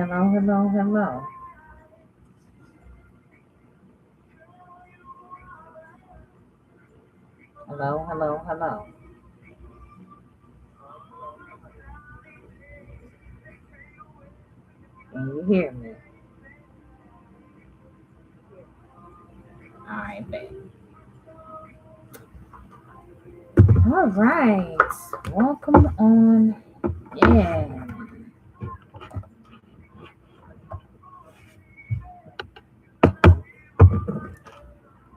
hello, hello, hello. Hello, hello, hello. Can you hear me? All right, baby. All right. Welcome on in.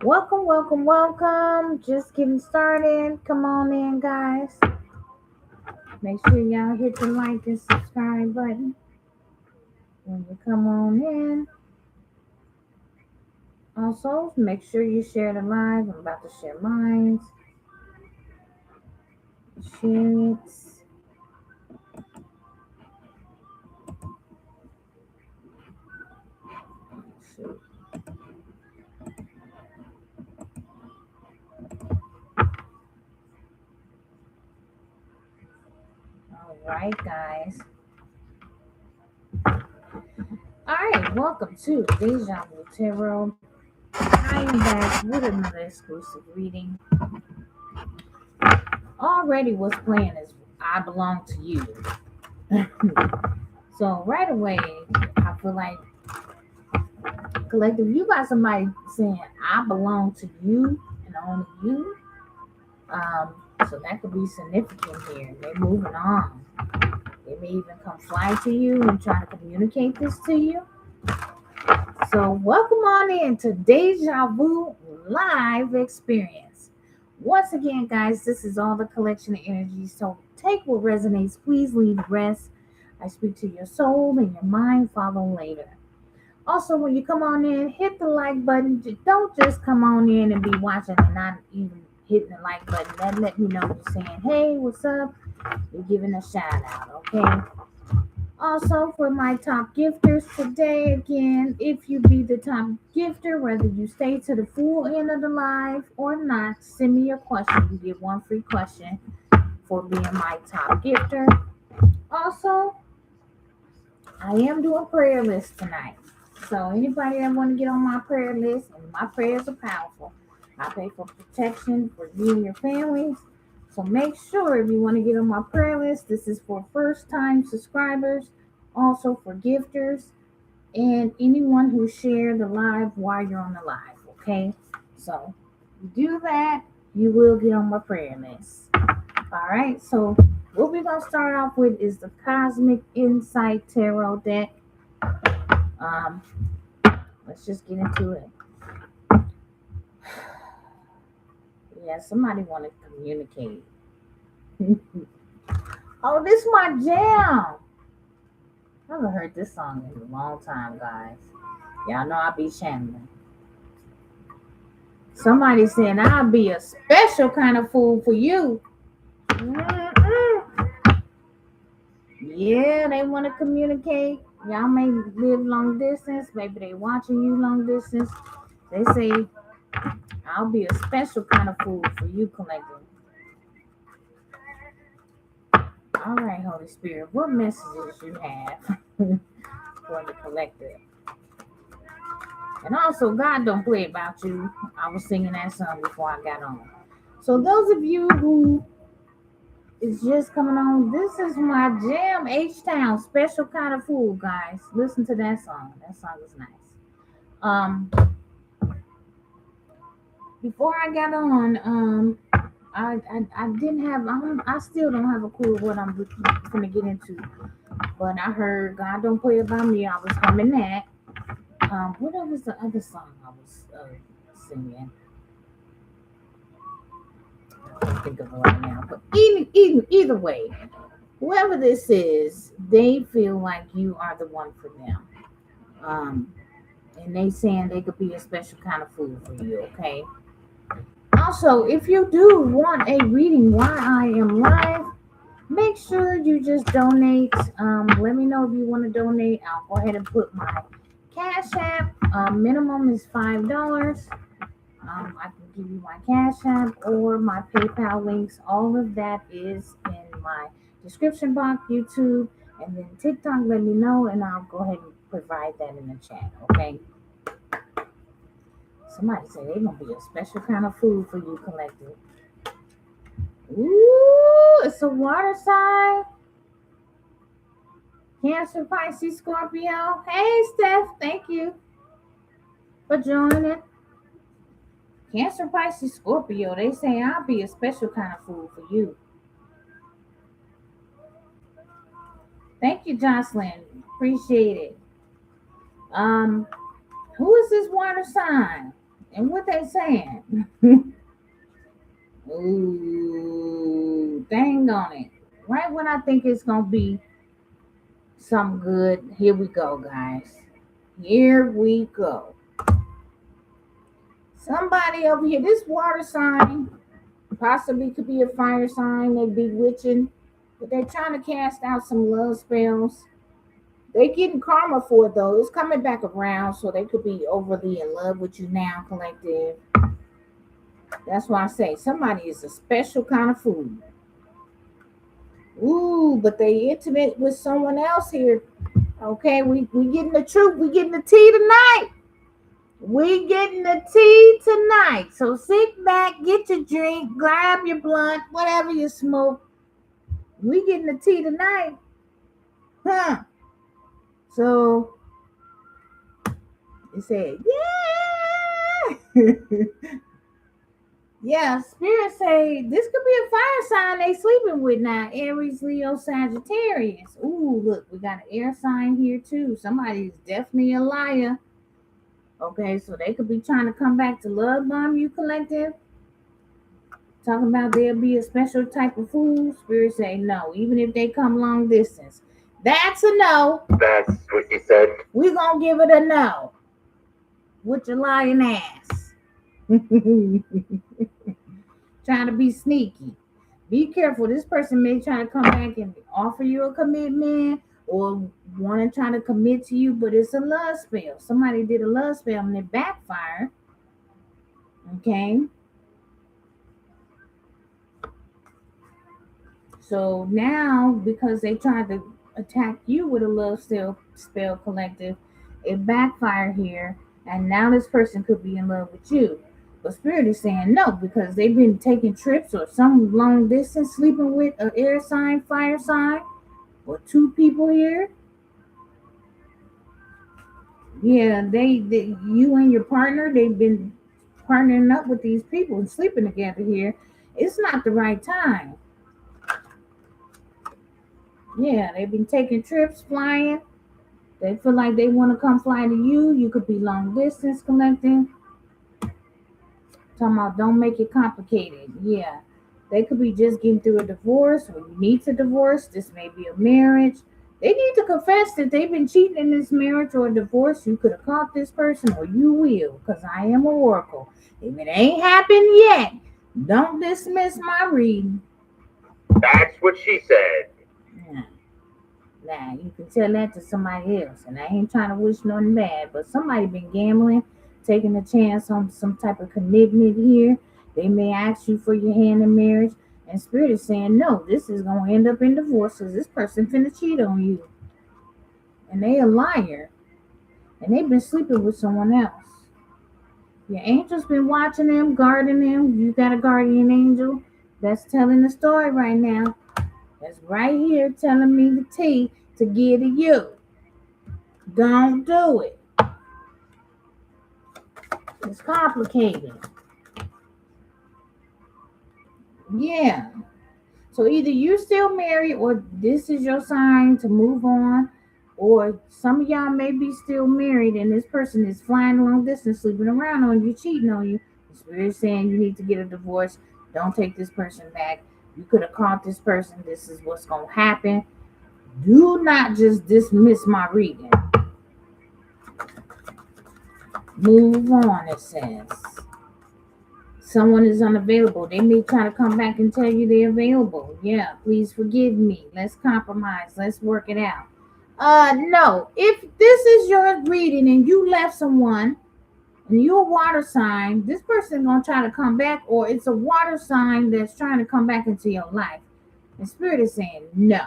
Welcome, welcome, welcome. Just getting started. Come on in, guys. Make sure y'all hit the like and subscribe button when you come on in. Also, make sure you share the live. I'm about to share mine. Share it. Shoot. All right, guys. All right, welcome to Deja Tarot. I am back with another exclusive reading. Already was playing as I Belong to You. So right away, I feel like collective, you got somebody saying I belong to you and only you. So that could be significant here. They're moving on. They may even come fly to you and try to communicate this to you. So welcome on in to Deja Vu Live Experience. Once again, guys, this is all the collection of energies. So take what resonates. Please leave the rest. I speak to your soul and your mind. Follow later. Also, when you come on in, hit the like button. Don't just come on in and be watching and not even hitting the like button. That let me know you're saying, hey, what's up? You're giving a shout out, okay? Also, for my top gifters today, again, if you be the top gifter, whether you stay to the full end of the live or not, send me your question. You get one free question for being my top gifter. Also, I am doing prayer list tonight. So anybody that want to get on my prayer list, and my prayers are powerful. I pray for protection for you and your families. So make sure if you want to get on my prayer list, this is for first time subscribers, also for gifters, and anyone who shared the live while you're on the live. Okay, so you do that, you will get on my prayer list. All right, so what we're gonna start off with is the Cosmic Insight Tarot deck. Um, let's just get into it. Yeah, somebody want to communicate. Oh, this is my jam. I haven't heard this song in a long time, guys. Y'all know I be channeling. Somebody saying I'll be a special kind of fool for you. Mm-mm. Yeah, they want to communicate. Y'all may live long distance. Maybe they watching you long distance. They say I'll be a special kind of fool for you, collective. All right, Holy Spirit, what messages you have for the collective? And also, God don't play about you. I was singing that song before I got on. So those of you who is just coming on, this is my jam, H-Town, special kind of fool, guys. Listen to that song. That song is nice. Um, Before I got on, I didn't have, I still don't have a clue what I'm gonna get into. But I heard God don't play about me. I was humming that. What was the other song I was singing? I can't think of it right now. But either way, whoever this is, they feel like you are the one for them. And they saying they could be a special kind of fool for you, okay? Also, if you do want a reading while I am live, make sure you just donate. Let me know if you want to donate. I'll go ahead and put my Cash App. Minimum is $5. I can give you my Cash App or my PayPal links. All of that is in my description box, YouTube, And then TikTok, let me know, and I'll go ahead and provide that in the chat. Okay. Somebody said they're gonna be a special kind of food for you, collective. Ooh, it's a water sign. Cancer, Pisces, Scorpio. Hey, Steph, thank you for joining. Cancer, Pisces, Scorpio. They say I'll be a special kind of food for you. Thank you, Jocelyn. Appreciate it. Um, who is this water sign? And what they saying? Ooh, dang on it. Right when I think it's gonna be something good, here we go, guys. Here we go. Somebody over here, this water sign possibly could be a fire sign. They bewitching, but they're trying to cast out some love spells. They getting karma for it though. It's coming back around, so they could be overly in love with you now, collective. That's why I say somebody is a special kind of food. Ooh, but they intimate with someone else here. Okay, we getting the truth. We getting the tea tonight. We getting the tea tonight. So sit back, get your drink, grab your blunt, whatever you smoke. We getting the tea tonight. Huh. So it said, yeah. Yeah, spirit say this could be a fire sign they sleeping with now. Aries, Leo, Sagittarius. Ooh, look, we got an air sign here too. Somebody's definitely a liar. Okay, so they could be trying to come back to love bomb you, collective. Talking about there'll be a special type of food. Spirit say no, even if they come long distance. That's a no. That's what she said. We're gonna give it a no. With your lying ass. Trying to be sneaky. Be careful. This person may try to come back and offer you a commitment or want to try to commit to you, but it's a love spell. Somebody did a love spell and it backfired. Okay. So now, because they tried to attack you with a love spell collective, it backfired here, and now this person could be in love with you. But Spirit is saying no because they've been taking trips or some long distance, sleeping with an air sign, fire sign, or two people here. Yeah, you and your partner, they've been partnering up with these people and sleeping together here. It's not the right time. Yeah, they've been taking trips, flying. They feel like they want to come fly to you. You could be long distance collecting. Talking about don't make it complicated. Yeah. They could be just getting through a divorce or you need to divorce. This may be a marriage. They need to confess that they've been cheating in this marriage or divorce. You could have caught this person or you will, because I am an oracle. If it ain't happened yet, don't dismiss my reading. That's what she said. Yeah. Now you can tell that to somebody else, and I ain't trying to wish nothing bad, but somebody been gambling, taking a chance on some type of commitment here. They may ask you for your hand in marriage, and Spirit is saying no. This is gonna end up in divorce because this person finna cheat on you, and they a liar, and they've been sleeping with someone else. Your angel's been watching them, guarding them. You got a guardian angel that's telling the story right now. That's right here telling me the tea to give to you. Don't do it. It's complicated. Yeah. So either you're still married or this is your sign to move on, or some of y'all may be still married and this person is flying long distance, sleeping around on you, cheating on you. The Spirit is saying you need to get a divorce. Don't take this person back. You could have caught this person. This is what's going to happen. Do not just dismiss my reading. Move on, it says. Someone is unavailable. They may try to come back and tell you they're available. Yeah, please forgive me. Let's compromise. Let's work it out. No. If this is your reading and you left someone and you're a water sign, this person gonna try to come back, or it's a water sign that's trying to come back into your life. And Spirit is saying no.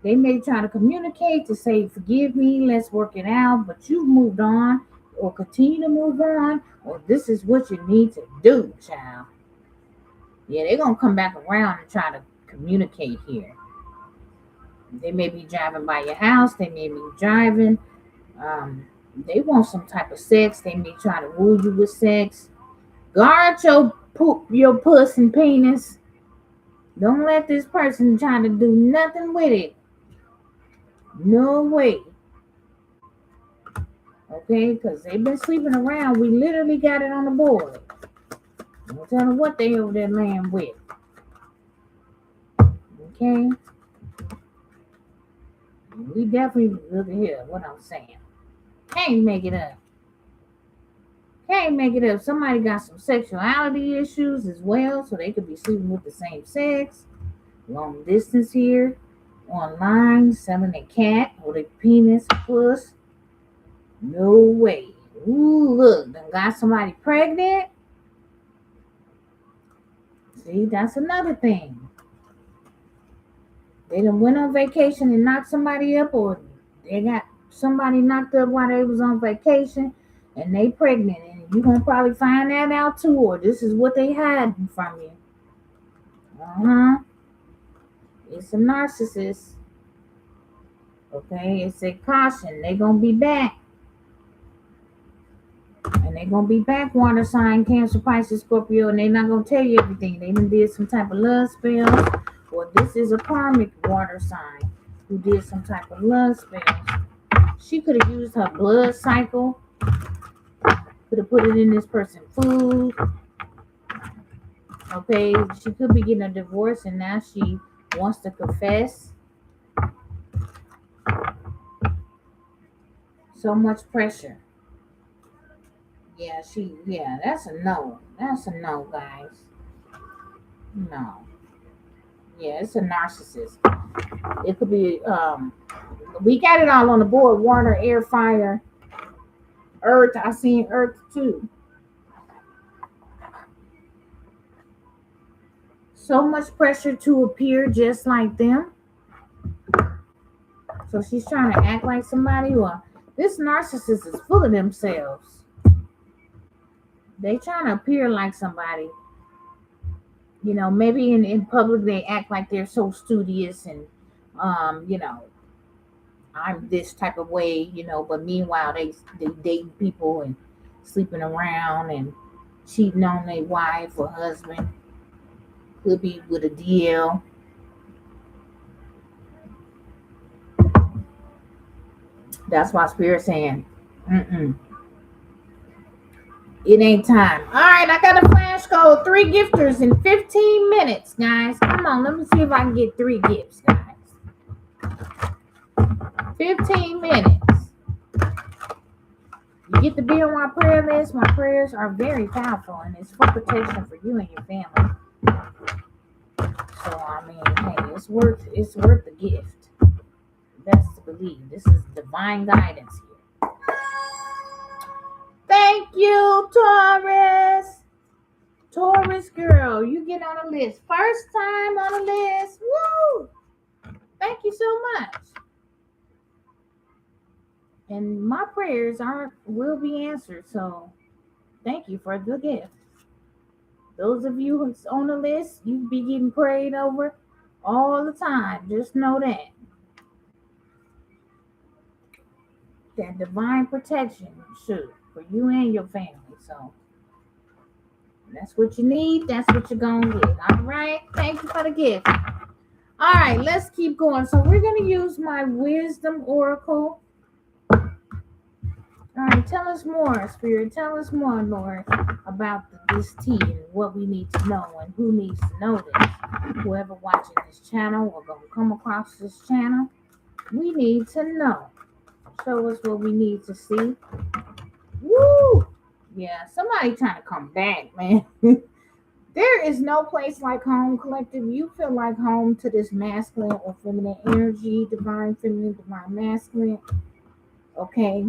They may try to communicate to say, forgive me, let's work it out, but you've moved on or continue to move on, or this is what you need to do, child. Yeah, they're going to come back around and try to communicate here. They may be driving by your house. They may be driving. They want some type of sex. They may try to woo you with sex. Guard your poop, your puss and penis. Don't let this person try to do nothing with it. No way. Okay, because they've been sleeping around. We literally got it on the board. Don't tell them what they over there laying with. Okay? We definitely look at here what I'm saying. Can't make it up. Can't make it up. Somebody got some sexuality issues as well, so they could be sleeping with the same sex. Long distance here. Online, selling a cat or a penis, puss. No way. Ooh, look, done got somebody pregnant. See, that's another thing. They done went on vacation and knocked somebody up, or they got somebody knocked up while they was on vacation and they pregnant. And you're going to probably find that out too, or this is what they hiding from you. It's a narcissist. Okay, it's a caution. They going to be back. And they're going to be back, water sign, Cancer, Pisces, Scorpio, and they're not going to tell you everything. They done did some type of love spell, or this is a karmic water sign who did some type of love spell. She could have used her blood cycle, could have put it in this person's food. Okay, she could be getting a divorce, and now she wants to confess. So much pressure. Yeah, that's a no. That's a no, guys. No. Yeah, it's a narcissist. It could be, we got it all on the board. Water, air, fire, earth. I seen earth too. So much pressure to appear just like them. So she's trying to act like somebody. Well, this narcissist is full of themselves. They trying to appear like somebody. You know, maybe in public they act like they're so studious and, you know, I'm this type of way, you know, but meanwhile they date people and sleeping around and cheating on their wife or husband. Could be with a deal. That's why Spirit's saying, it ain't time. All right, I got a flash code. 3 gifters in 15 minutes, guys. Come on, let me see if I can get 3 gifts, guys. 15 minutes. You get to be on my prayer list. My prayers are very powerful, and it's for protection for you and your family. So I mean, hey, it's worth the gift. Best to believe. This is divine guidance here. Thank you, Taurus. Taurus girl, you get on the list. First time on the list. Woo! Thank you so much. And my prayers will be answered. So thank you for the gift. Those of you who's on the list, you be getting prayed over all the time. Just know that. That divine protection should for you and your family. So that's what you need. That's what you're gonna get. All right. Thank you for the gift. All right, let's keep going. So we're gonna use my wisdom oracle. All right, tell us more, Spirit. Tell us more, Lord, about this tea and what we need to know and who needs to know this. Whoever watching this channel or gonna come across this channel, we need to know. Show us what we need to see. Woo! Yeah, somebody trying to come back, man. There is no place like home, collective. You feel like home to this masculine or feminine energy, divine feminine, divine masculine. Okay.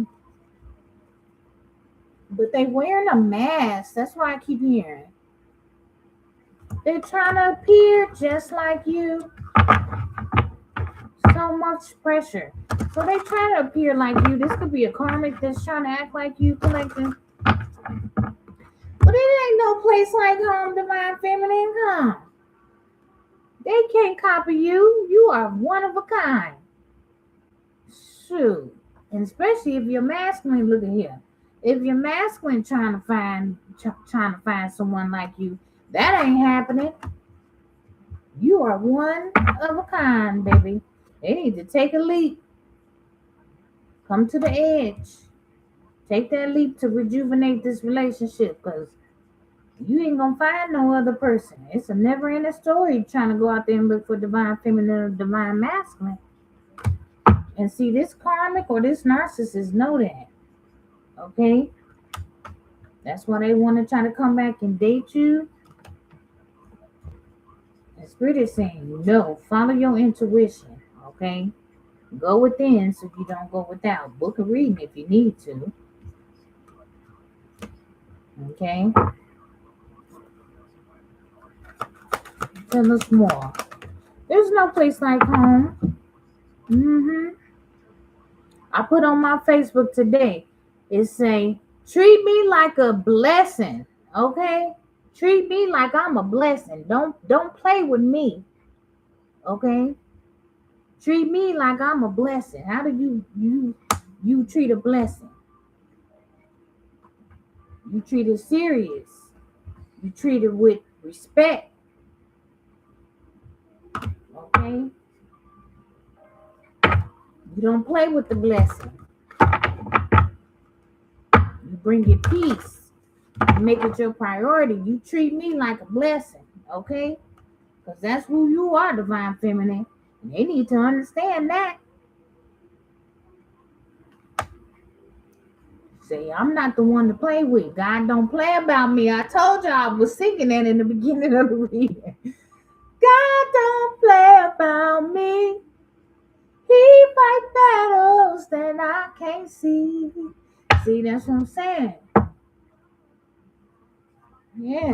But they wearing a mask. That's why I keep hearing. They're trying to appear just like you. So so much pressure. So they try to appear like you. This could be a karmic that's trying to act like you, collective. But it ain't no place like home, divine feminine, huh? They can't copy you. You are one of a kind. Shoot. And especially if you're masculine, look at here. If you're masculine trying to find someone like you, that ain't happening. You are one of a kind, baby. They need to take a leap. Come to the edge. Take that leap to rejuvenate this relationship, because you ain't gonna find no other person. It's a never ending story trying to go out there and look for divine feminine or divine masculine. And see, this karmic or this narcissist know that. Okay? That's why they want to try to come back and date you. And Spirit is saying, no, follow your intuition. Okay? Go within so you don't go without. Book a reading if you need to. Okay? Tell us more. There's no place like home. I put on my Facebook today. It say, treat me like a blessing. Okay? Treat me like I'm a blessing. Don't play with me. Okay? Treat me like I'm a blessing. How do you treat a blessing? You treat it serious. You treat it with respect. Okay? You don't play with the blessing. You bring it peace. You make it your priority. You treat me like a blessing. Okay? Because that's who you are, divine feminine. And they need to understand that. Say, I'm not the one to play with. God don't play about me. I told you I was singing that in the beginning of the reading. God don't play about me. He fight battles that I can't see. See, that's what I'm saying. Yeah.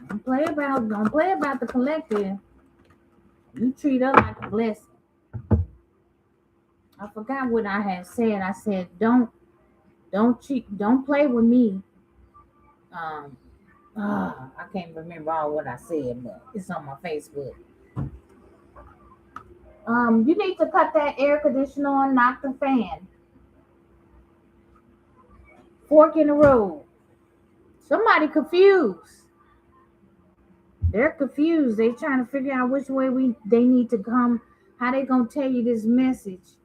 Don't play about the collective. You treat her like a blessing. I forgot what I had said. I said, don't play with me. I can't remember all what I said, but it's on my Facebook. You need to cut that air conditioner on, knock the fan. Fork in the road. Somebody confused. They're confused. They trying to figure out which way they need to come. How they gonna tell you this message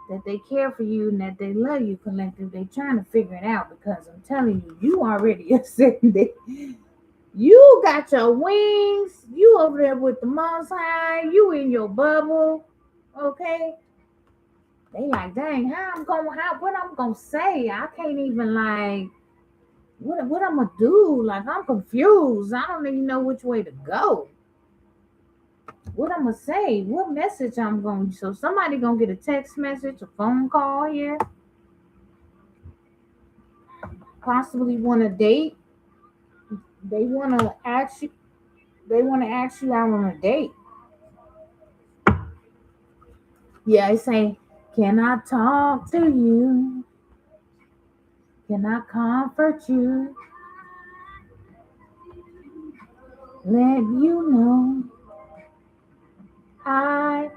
that they care for you and that they love you, collective. They trying to figure it out, because I'm telling you, you already ascended. You got your wings. You over there with the Most High. You in your bubble. Okay. They like, dang, what I'm gonna say? I can't even what I'm gonna do? Like, I'm confused. I don't even know which way to go. What I'm gonna say? What message I'm going? So somebody gonna get a text message, a phone call here. Possibly want to date. They want to ask you. They want to ask you out on a date. Yeah, I say, can I talk to you? Can I comfort you? Let you know I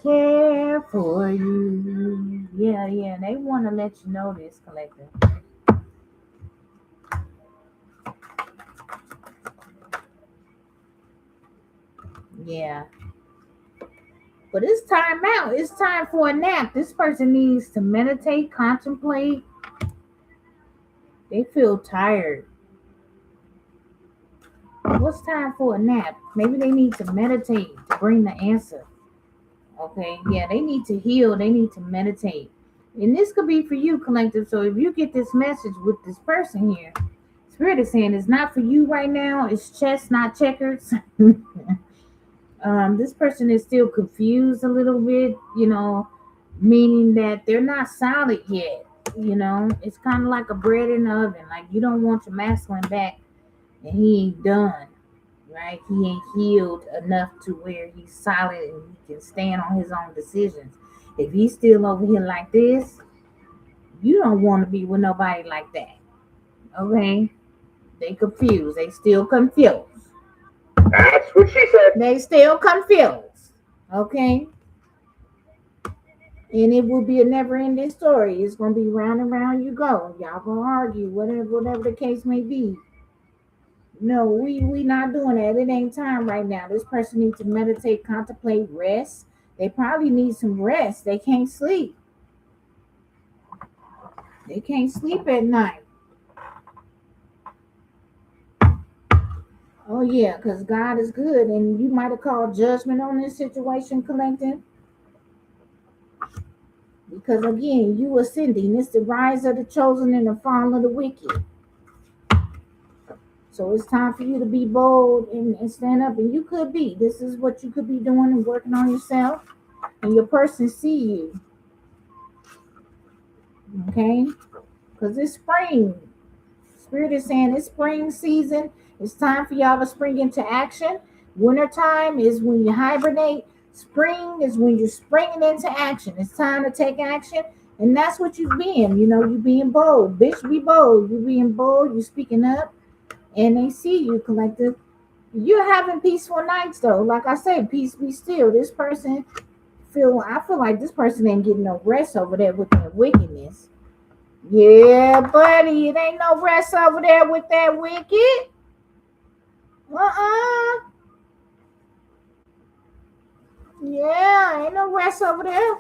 care for you. Yeah. They want to let you know this, collective. Yeah. But it's time out. It's time for a nap. This person needs to meditate, contemplate. They feel tired. What's time for a nap? Maybe they need to meditate to bring the answer. Okay, yeah, they need to heal. They need to meditate. And this could be for you, collective. So if you get this message with this person here, Spirit is saying it's not for you right now. It's chess, not checkers. This person is still confused a little bit, meaning that they're not solid yet. It's kind of like a bread in the oven. Like, you don't want your masculine back and he ain't done. right? He ain't healed enough to where he's solid and he can stand on his own decisions. If he's still over here like this, you don't want to be with nobody like that. Okay? They confused. They still confused. That's what she said. They still confused. Okay? And it will be a never ending story. It's gonna be round and round you go. Y'all gonna argue, whatever the case may be. No, we not doing that. It ain't time right now. This person needs to meditate, contemplate, rest. They probably need some rest. They can't sleep. They can't sleep at night. Oh yeah, because God is good, and you might have called judgment on this situation, collective. Because again, you ascending. It's the rise of the chosen and the fall of the wicked. So it's time for you to be bold and stand up. And you could be. This is what you could be doing and working on yourself. And your person see you. Okay? Because it's spring. Spirit is saying it's spring season. It's time for y'all to spring into action. Wintertime is when you hibernate. Spring is when you're springing into action. It's time to take action. And that's what you're being. You know, you being bold. Bitch, be bold. You being bold. You speaking up. And they see you, collective. You're having peaceful nights though. Like I said, peace be still. This person I feel like this person ain't getting no rest over there with their wickedness. Yeah, buddy, it ain't no rest over there with that wicked. Yeah, ain't no rest over there.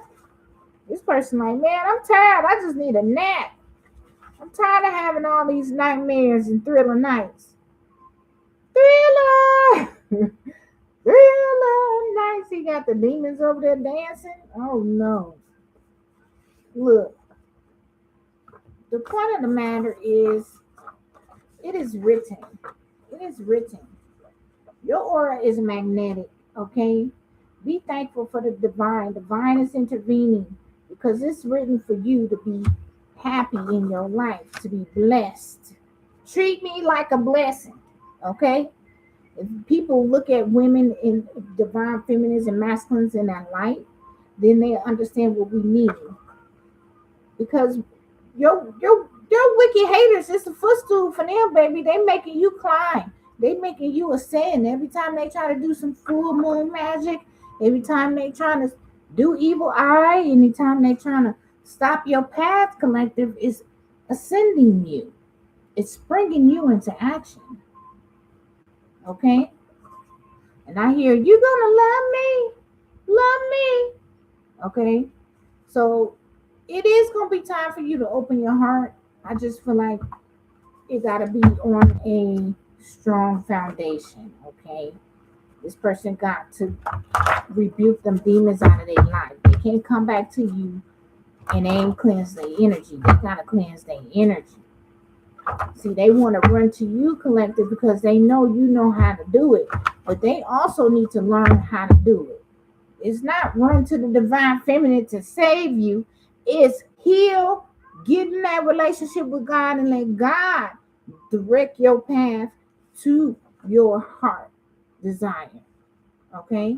This person like, man, I'm tired. I just need a nap. I'm tired of having all these nightmares and thriller nights. Thriller! Thriller nights. He got the demons over there dancing. Oh no. Look, the point of the matter is, it is written. It is written. Your aura is magnetic, okay? Be thankful for the divine. Divine is intervening because it's written for you to be happy in your life, to be blessed. Treat me like a blessing, okay? If people look at women in divine feminines and masculines in that light, then they understand what we mean. Because your wicked haters is a footstool for them, baby. They making you climb. They making you ascend. Every time they try to do some full moon magic, every time they trying to do evil eye, anytime they trying to stop your path, collective is ascending you. It's bringing you into action. Okay? And I hear you gonna love me. Okay? So it is gonna be time for you to open your heart. I just feel like it gotta be on a strong foundation, okay? This person got to rebuke them demons out of their life. They can't come back to you and they ain't cleanse their energy. They gotta cleanse their energy. See, they want to run to you, collective, because they know you know how to do it, but they also need to learn how to do it. It's not run to the divine feminine to save you. It's heal, get in that relationship with God, and let God direct your path to your heart desire. Okay?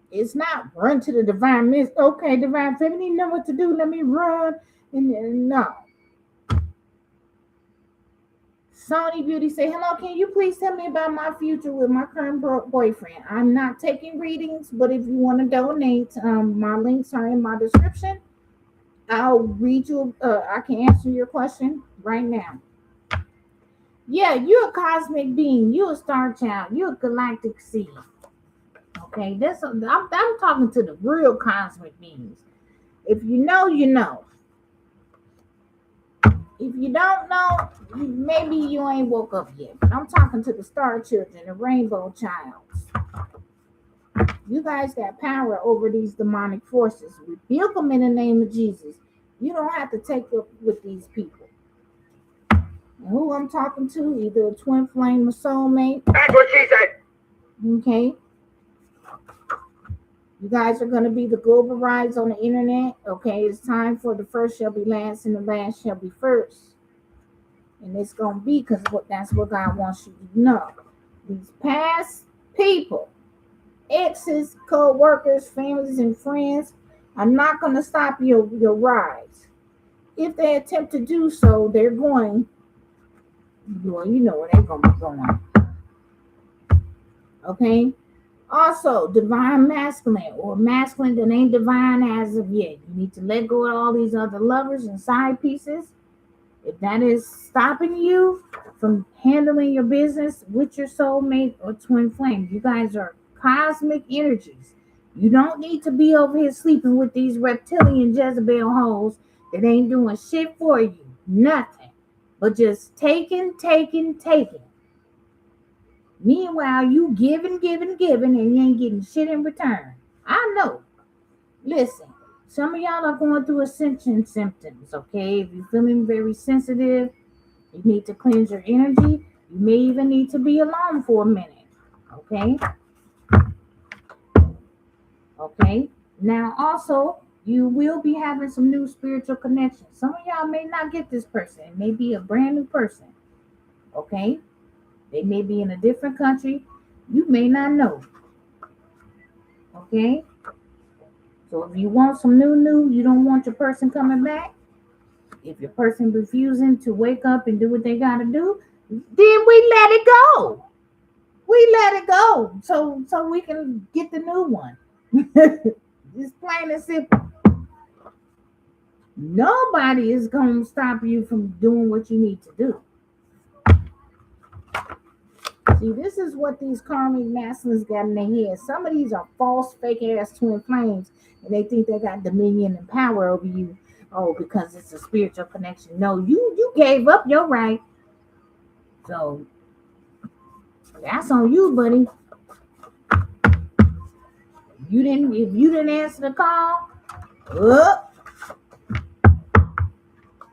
It's not run to the divine mist. Okay, divine feminine, know what to do. Let me run. And no. Sony Beauty say, hello, can you please tell me about my future with my current boyfriend? I'm not taking readings, but if you want to donate, my links are in my description. I'll read you, I can answer your question right now. Yeah, you're a cosmic being. You're a star child. You're a galactic seed. Okay, I'm talking to the real cosmic beings. If you know, you know. If you don't know, maybe you ain't woke up yet. But I'm talking to the star children, the rainbow childs. You guys got power over these demonic forces. Rebuke them in the name of Jesus. You don't have to take up with these people. And who I'm talking to, either a twin flame or soulmate. That's what she said. Okay. You guys are going to be the global rise on the internet. Okay, it's time for the first shall be last and the last shall be first. And it's going to be because that's what God wants you to know. These past people, exes, co-workers, families, and friends are not going to stop your rise. If they attempt to do so, they're going, well, you know where they're going to be going. Okay? Also, divine masculine or masculine that ain't divine as of yet. You need to let go of all these other lovers and side pieces. If that is stopping you from handling your business with your soulmate or twin flame, you guys are cosmic energies. You don't need to be over here sleeping with these reptilian Jezebel hoes that ain't doing shit for you. Nothing. But just taking. Meanwhile, you giving, and you ain't getting shit in return. I know. Listen, some of y'all are going through ascension symptoms, okay? If you're feeling very sensitive, you need to cleanse your energy. You may even need to be alone for a minute, okay? Okay? Now, also, you will be having some new spiritual connections. Some of y'all may not get this person. It may be a brand new person, okay? They may be in a different country. You may not know, okay? So if you want some new, you don't want your person coming back. If your person refusing to wake up and do what they gotta do, then we let it go. We let it go so we can get the new one. Just plain and simple. Nobody is gonna stop you from doing what you need to do. See, this is what these karmic masculines got in their head. Some of these are false, fake ass twin flames, and they think they got dominion and power over you. Oh, because it's a spiritual connection. No, you gave up your right. So that's on you, buddy. If you didn't answer the call,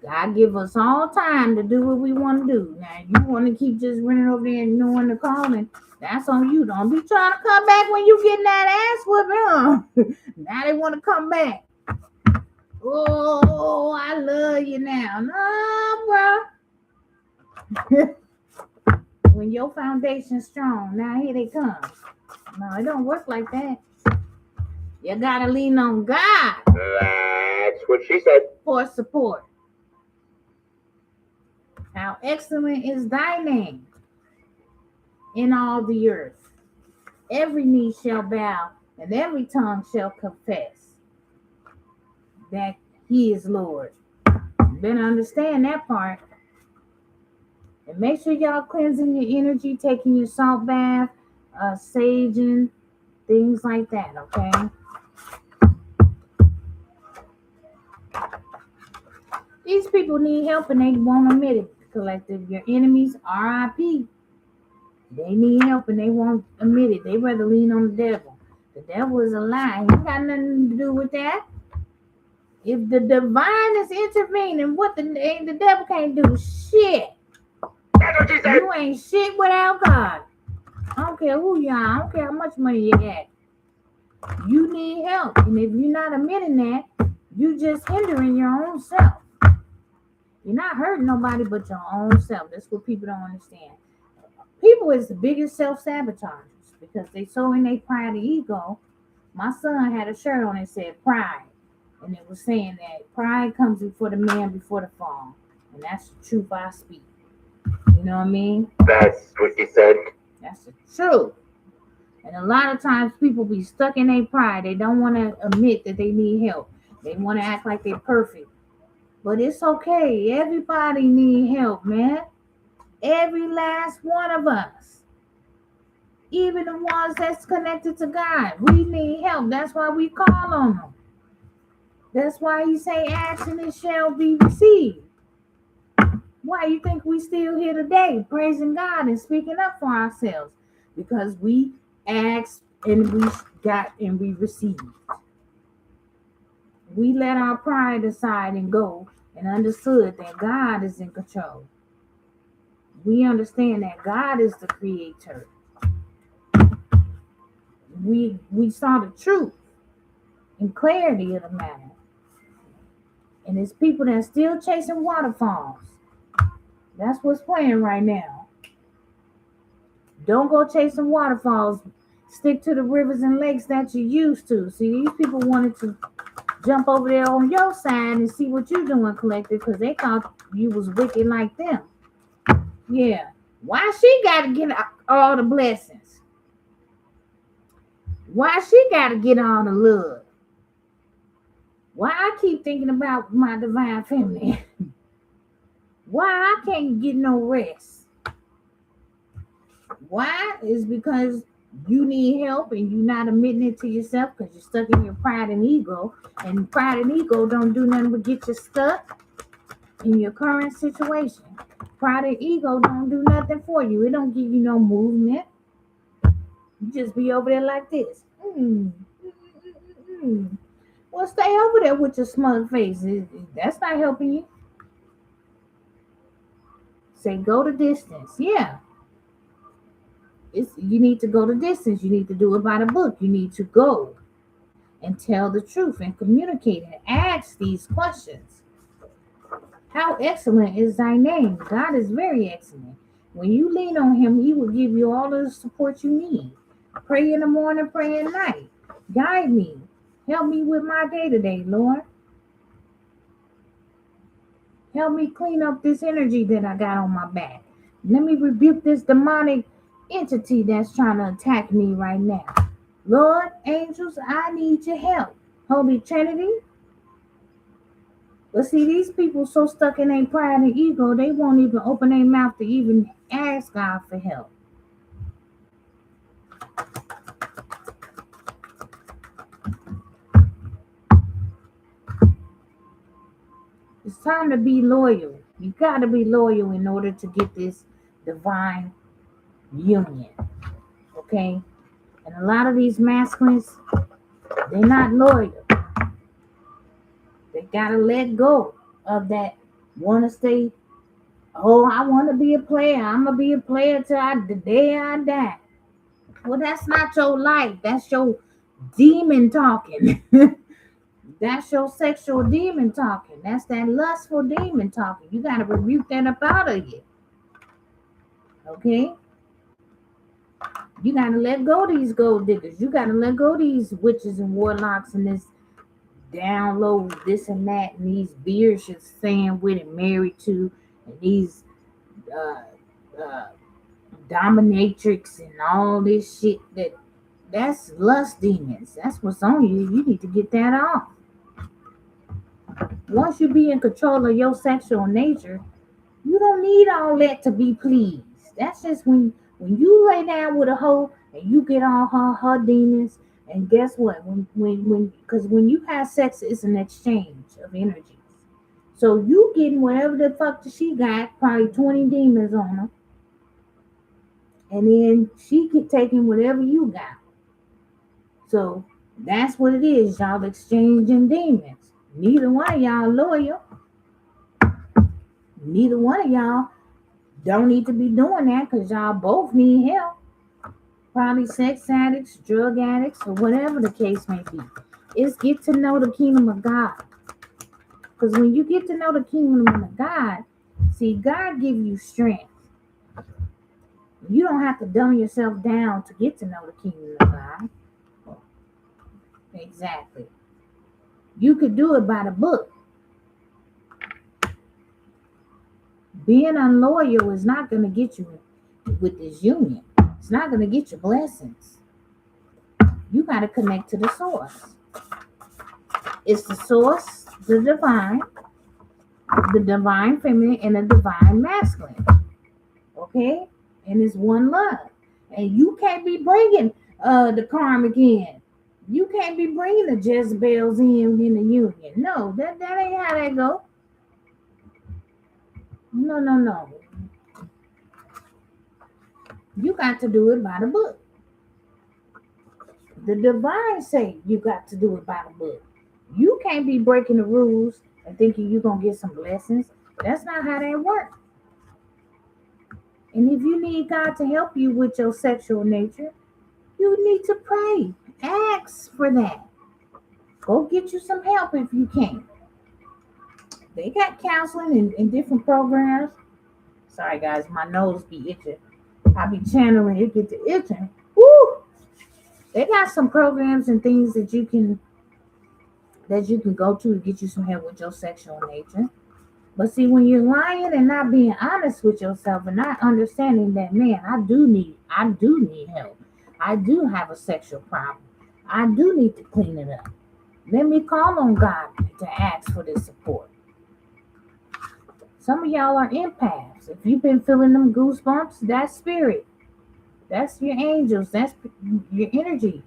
God give us all time to do what we want to do. Now, you want to keep just running over there and ignoring the call, and that's on you. Don't be trying to come back when you getting that ass whooping. Now they want to come back. Oh, I love you now. No, bro. When your foundation's strong, now here they come. No, it don't work like that. You gotta lean on God. That's what she said. For support. How excellent is thy name in all the earth. Every knee shall bow and every tongue shall confess that he is Lord. You better understand that part. And make sure y'all cleansing your energy, taking your salt bath, saging, things like that, okay? These people need help and they won't admit it. Collective, your enemies, RIP. They need help and they won't admit it. They rather lean on the devil. The devil is a lie. He got nothing to do with that. If the divine is intervening, what the devil can't do shit. That's what she said. You ain't shit without God. I don't care who you are. I don't care how much money you got. You need help. And if you're not admitting that, you just hindering your own self. You're not hurting nobody but your own self. That's what people don't understand. People is the biggest self-sabotagers because they so in their pride and ego. My son had a shirt on that said pride. And it was saying that pride comes before the man before the fall. And that's the truth I speak. You know what I mean? That's what she said. That's the truth. And a lot of times people be stuck in their pride. They don't want to admit that they need help. They want to act like they're perfect. But it's okay. Everybody need help, man. Every last one of us. Even the ones that's connected to God. We need help. That's why we call on them. That's why he say, ask and it shall be received. Why you think we still here today, praising God and speaking up for ourselves? Because we asked and we got and we received. We let our pride aside and go and understood that God is in control. We understand that God is the creator. We saw the truth and clarity of the matter. And it's people that are still chasing waterfalls. That's what's playing right now. Don't go chasing waterfalls. Stick to the rivers and lakes that you used to. See, these people wanted to jump over there on your side and see what you're doing, collective, because they thought you was wicked like them. Yeah. Why she gotta get all the blessings? Why she gotta get all the love? Why I keep thinking about my divine feminine? Why I can't get no rest? Why? Is because you need help and you're not admitting it to yourself because you're stuck in your pride and ego. And pride and ego don't do nothing but get you stuck in your current situation. Pride and ego don't do nothing for you. It don't give you no movement. You just be over there like this. Well, stay over there with your smug face. That's not helping you. Say go the distance. Yeah. You need to go the distance. You need to do it by the book. You need to go and tell the truth and communicate and ask these questions. How excellent is thy name? God is very excellent. When you lean on him, he will give you all the support you need. Pray in the morning, pray at night. Guide me. Help me with my day-to-day, Lord. Help me clean up this energy that I got on my back. Let me rebuke this demonic entity that's trying to attack me right now. Lord, angels, I need your help. Holy Trinity. But see, these people so stuck in their pride and ego, they won't even open their mouth to even ask God for help. It's time to be loyal. You got to be loyal in order to get this divine union. Okay? And a lot of these masculines, they're not loyal. They got to let go of that. Want to stay, oh, I want to be a player. I'm going to be a player till the day I die. Well, that's not your life. That's your demon talking. That's your sexual demon talking. That's that lustful demon talking. You got to rebuke that up out of you. Okay? You got to let go of these gold diggers. You got to let go of these witches and warlocks and this down low, this and that, and these beards you're staying with and married to, and these dominatrix and all this shit that's lust demons. That's what's on you. You need to get that off. Once you be in control of your sexual nature, you don't need all that to be pleased. That's just when you lay down with a hoe and you get all her demons. And guess what? Because when you have sex, it's an exchange of energies. So you getting whatever the fuck she got, probably 20 demons on her. And then she get taking whatever you got. So that's what it is. Y'all exchanging demons. Neither one of y'all loyal. Neither one of y'all don't need to be doing that because y'all both need help. Probably sex addicts, drug addicts, or whatever the case may be. It's get to know the kingdom of God. Because when you get to know the kingdom of God, see, God give you strength. You don't have to dumb yourself down to get to know the kingdom of God. Exactly. You could do it by the book. Being unloyal is not going to get you with this union. It's not going to get you blessings. You got to connect to the source. It's the source, the divine feminine, and the divine masculine. Okay? And it's one love. And you can't be bringing the karmic in. You can't be bringing the Jezebels in the union. No, that ain't how that go. No. You got to do it by the book. The divine say you got to do it by the book. You can't be breaking the rules and thinking you're going to get some blessings. That's not how that works. And if you need God to help you with your sexual nature, you need to pray. Ask for that. Go get you some help if you can. They got counseling and different programs. Sorry, guys, my nose be itching. I be channeling, it get to itching. Woo! They got some programs and things that you can go to get you some help with your sexual nature. But see, when you're lying and not being honest with yourself and not understanding that, man, I do need help. I do have a sexual problem. I do need to clean it up. Let me call on God to ask for this support. Some of y'all are empaths. If you've been feeling them goosebumps, that's spirit. That's your angels. That's your energy.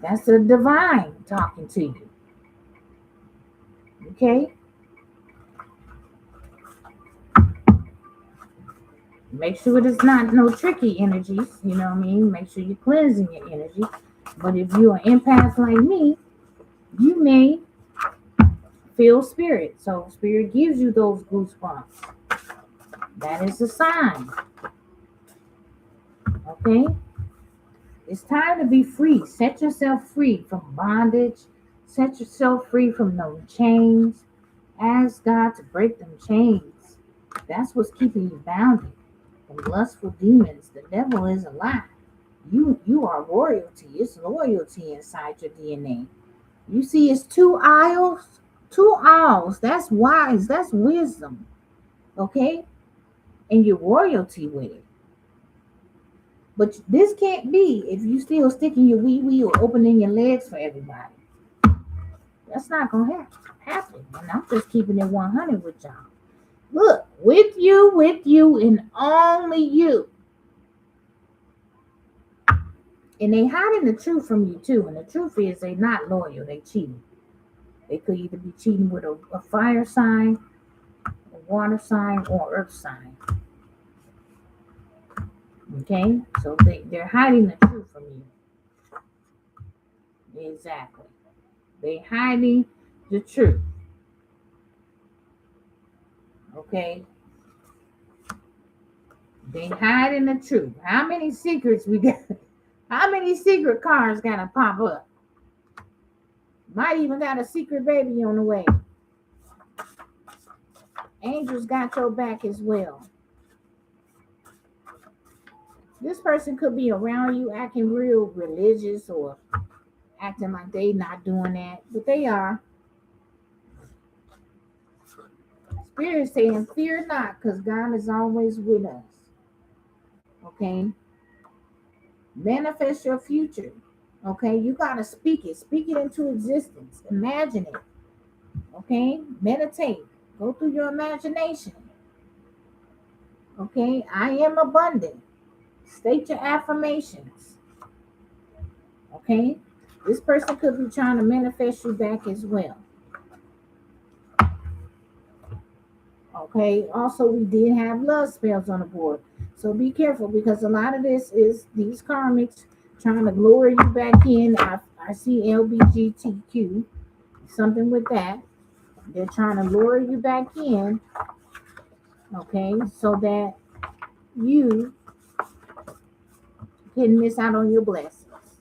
That's the divine talking to you. Okay? Make sure there's not no tricky energies, you know what I mean? Make sure you're cleansing your energy. But if you're an empath like me, you may feel spirit. So spirit gives you those goosebumps. That is a sign. Okay? It's time to be free. Set yourself free from bondage. Set yourself free from those chains. Ask God to break them chains. That's what's keeping you bounded. From lustful demons. The devil is a lie. You are royalty. It's loyalty inside your DNA. You see, it's two aisles. Two aisles. That's wise. That's wisdom. Okay? And your royalty with it. But this can't be if you still sticking your wee or opening your legs for everybody. That's not going to happen. And I'm just keeping it 100 with y'all. Look, with you, and only you. And they hiding the truth from you too. And the truth is they not loyal. They cheating. They could either be cheating with a fire sign, a water sign, or earth sign. Okay? So they're hiding the truth from you. Exactly. They hiding the truth. Okay? They hiding the truth. How many secrets we got? How many secret cars gotta pop up? Might even got a secret baby on the way. Angels got your back as well. This person could be around you acting real religious or acting like they not doing that, but they are. Spirit saying, fear not, because God is always with us. Okay? Manifest your future. Okay? You got to speak it. Speak it into existence. Imagine it. Okay? Meditate. Go through your imagination. Okay? I am abundant. State your affirmations. Okay? This person could be trying to manifest you back as well. Okay? Also, we did have love spells on the board. So be careful because a lot of this is these karmics trying to lure you back in. I see LBGTQ, something with that. They're trying to lure you back in. Okay? So that you can miss out on your blessings.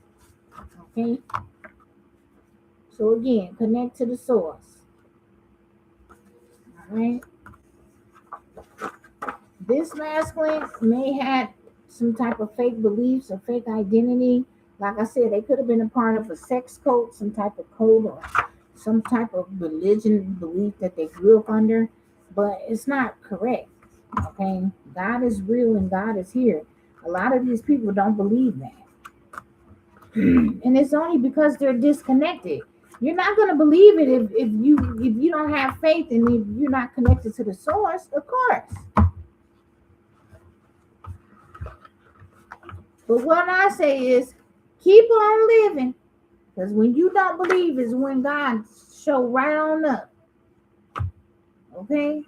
Okay? So again, connect to the source. All right? This masculine may have some type of fake beliefs or fake identity. Like I said, they could have been a part of a sex cult, some type of cult, or some type of religion belief that they grew up under. But it's not correct. Okay? God is real and God is here. A lot of these people don't believe that. And it's only because they're disconnected. You're not going to believe it if you don't have faith and if you're not connected to the source, of course. But what I say is keep on living. Because when you don't believe is when God show right on up. Okay?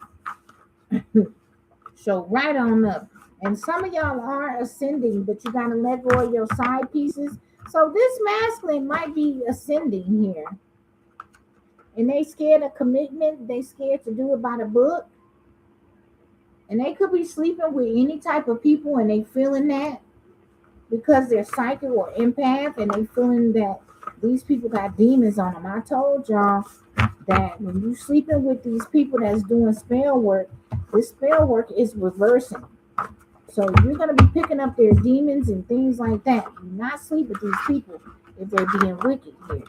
Show right on up. And some of y'all are ascending, but you got to let go of your side pieces. So this masculine might be ascending here. And they scared of commitment. They scared to do it by the book. And they could be sleeping with any type of people and they feeling that because they're psychic or empath and they feeling that these people got demons on them. I told y'all that when you sleeping with these people that's doing spell work, this spell work is reversing. So you're going to be picking up their demons and things like that. Do not sleep with these people if they're being wicked here.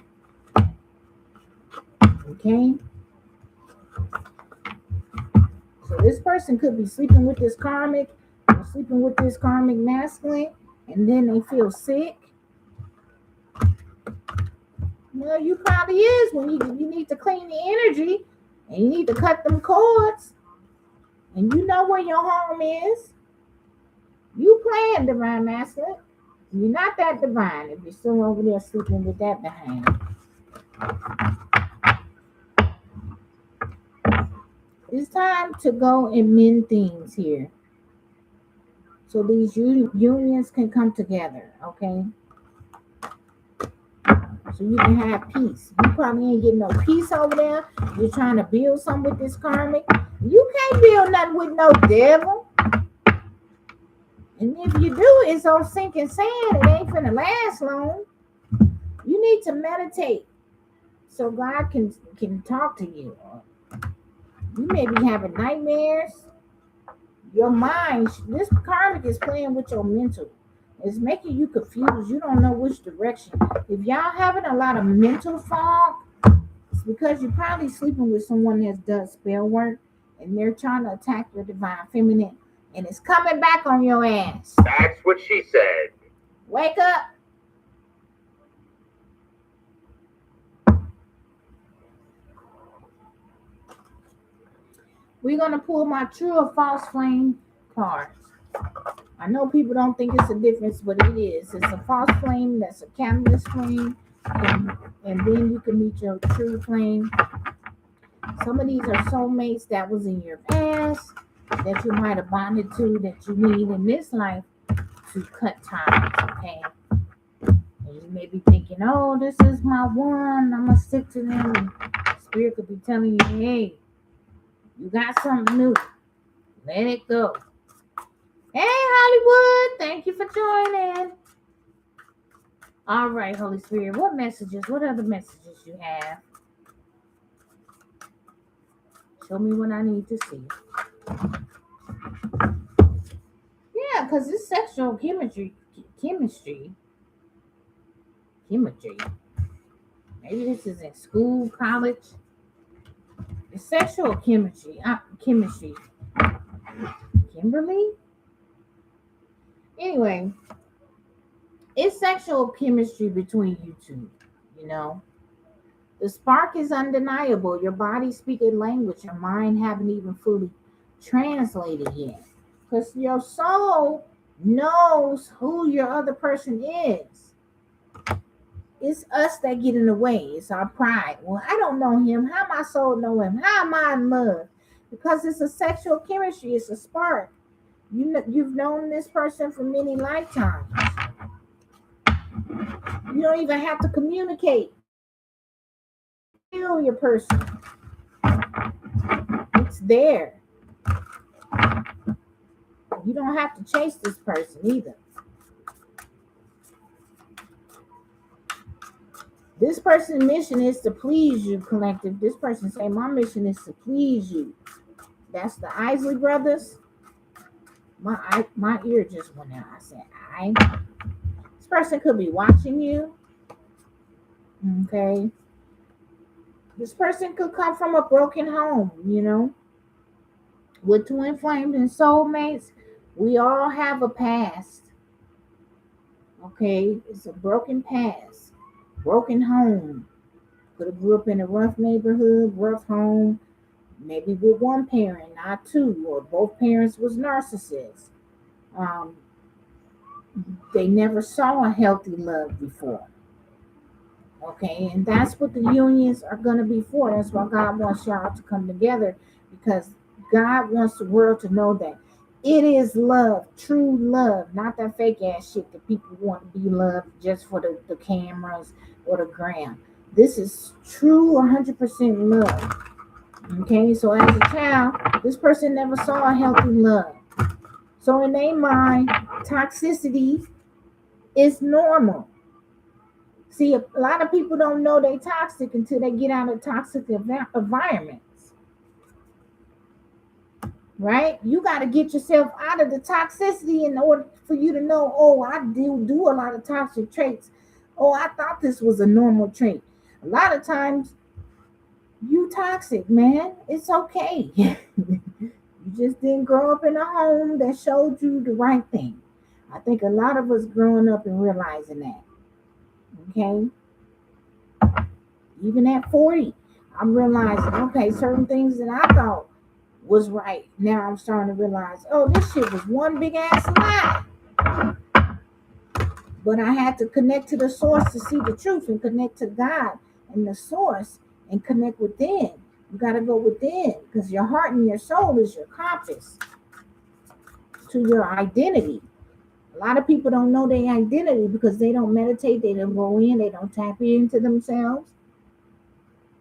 Okay? So this person could be sleeping with this karmic or sleeping with this karmic masculine, and then they feel sick. Well, you probably is when you need to clean the energy and you need to cut them cords. And you know where your home is. You playing divine masculine. You're not that divine if you're still over there sleeping with that behind. It's time to go and mend things here. So these unions can come together, okay? So you can have peace. You probably ain't getting no peace over there. You're trying to build something with this karmic. You can't build nothing with no devil. And if you do, it's on sinking sand. It ain't finna last long. You need to meditate so God can talk to you. You may be having nightmares. Your mind, this karmic is playing with your mental. It's making you confused. You don't know which direction. If y'all having a lot of mental fog, it's because you're probably sleeping with someone that does spell work and they're trying to attack your divine feminine and it's coming back on your ass. That's what she said. Wake up. We're going to pull my true or false flame cards. I know people don't think it's a difference, but it is. It's a false flame, that's a catalyst flame, and then you can meet your true flame. Some of these are soulmates that was in your past that you might have bonded to that you need in this life to cut ties, okay? And you may be thinking, oh, this is my one, I'm going to stick to them. And Spirit could be telling you, hey, you got something new. Let it go. Hey, Hollywood, thank you for joining. All right, Holy Spirit, what other messages you have? Show me what I need to see. Yeah, because it's sexual chemistry. Maybe this is in school, college. It's sexual chemistry. Kimberly? Anyway, it's sexual chemistry between you two, you know. The spark is undeniable. Your body speaking language, your mind haven't even fully translated yet. Because your soul knows who your other person is. It's us that get in the way. It's our pride. Well, I don't know him. How my soul know him? How am I in love? Because it's a sexual chemistry. It's a spark. You've known this person for many lifetimes. You don't even have to communicate. Feel your person. It's there. You don't have to chase this person either. This person's mission is to please you, collective. This person say, my mission is to please you. That's the Isley brothers. My ear just went out. I said, This person could be watching you. Okay. This person could come from a broken home, you know. With twin flames and soulmates, we all have a past. Okay. It's a broken past. Broken home. Could have grew up in a rough neighborhood, rough home, maybe with one parent, not two, or both parents was narcissists. They never saw a healthy love before. Okay, and that's what the unions are going to be for. That's why God wants y'all to come together, because God wants the world to know that it is love, true love, not that fake ass shit that people want to be loved just for the cameras or the gram. This is true 100% love. Okay, so as a child, this person never saw a healthy love. So in their mind, toxicity is normal. See, a lot of people don't know they're toxic until they get out of toxic environments. right? You got to get yourself out of the toxicity in order for you to know, oh, I do a lot of toxic traits. Oh, I thought this was a normal trait. A lot of times, you toxic, man. It's okay. You just didn't grow up in a home that showed you the right thing. I think a lot of us growing up and realizing that. Okay. Even at 40, I'm realizing, okay, certain things that I thought was right. Now I'm starting to realize, oh, this shit was one big ass lie. But I had to connect to the source to see the truth and connect to God and the source and connect within. You got to go within because your heart and your soul is your compass to your identity. A lot of people don't know their identity because they don't meditate, they don't go in, they don't tap into themselves.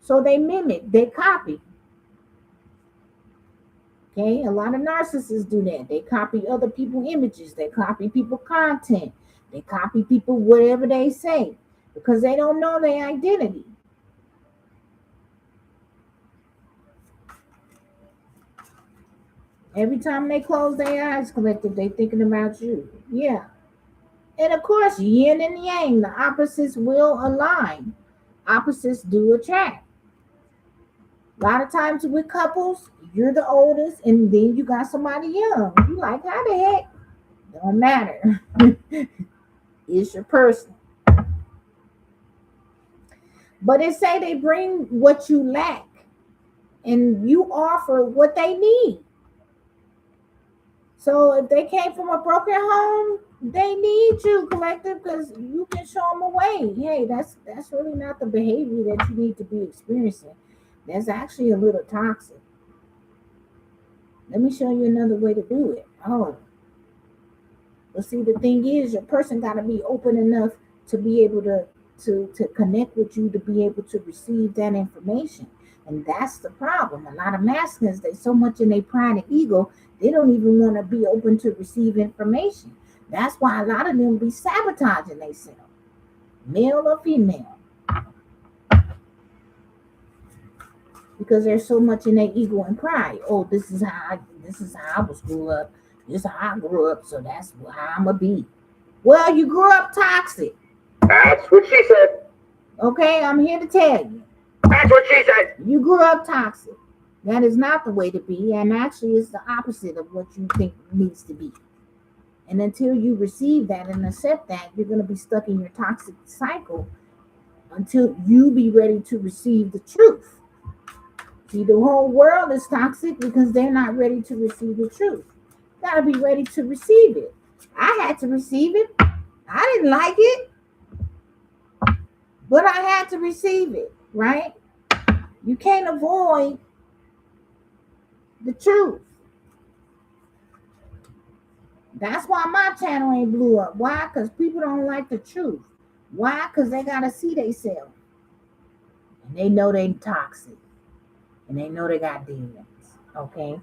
So they mimic, they copy. Okay, a lot of narcissists do that. They copy other people's images, they copy people content, they copy people whatever they say because they don't know their identity. Every time they close their eyes, collective, they thinking about you. Yeah. And of course, yin and yang, the opposites will align. Opposites do attract. A lot of times with couples, you're the oldest, and then you got somebody young. You like, how the heck? Don't matter. It's your person. But it say they bring what you lack, and you offer what they need. So if they came from a broken home, they need you, collective, because you can show them a way. Hey, that's really not the behavior that you need to be experiencing. That's actually a little toxic. Let me show you another way to do it. Oh, but see, the thing is, your person got to be open enough to be able to connect with you to be able to receive that information. And that's the problem. A lot of masculines, they so much in their pride and ego, they don't even want to be open to receive information. That's why a lot of them be sabotaging themselves, male or female, because there's so much in their ego and pride. Oh, this is how I was grew up. This is how I grew up, so that's how I'm gonna be. Well, you grew up toxic. That's what she said. Okay, I'm here to tell you. That's what she said. You grew up toxic. That is not the way to be, and actually, it's the opposite of what you think needs to be. And until you receive that and accept that, you're going to be stuck in your toxic cycle until you be ready to receive the truth. See, the whole world is toxic because they're not ready to receive the truth. You got to be ready to receive it. I had to receive it. I didn't like it, but I had to receive it, right? You can't avoid the truth. That's why my channel ain't blew up. Why? Because people don't like the truth. Why? Because they got to see themselves. And they know they toxic. And they know they got demons. Okay?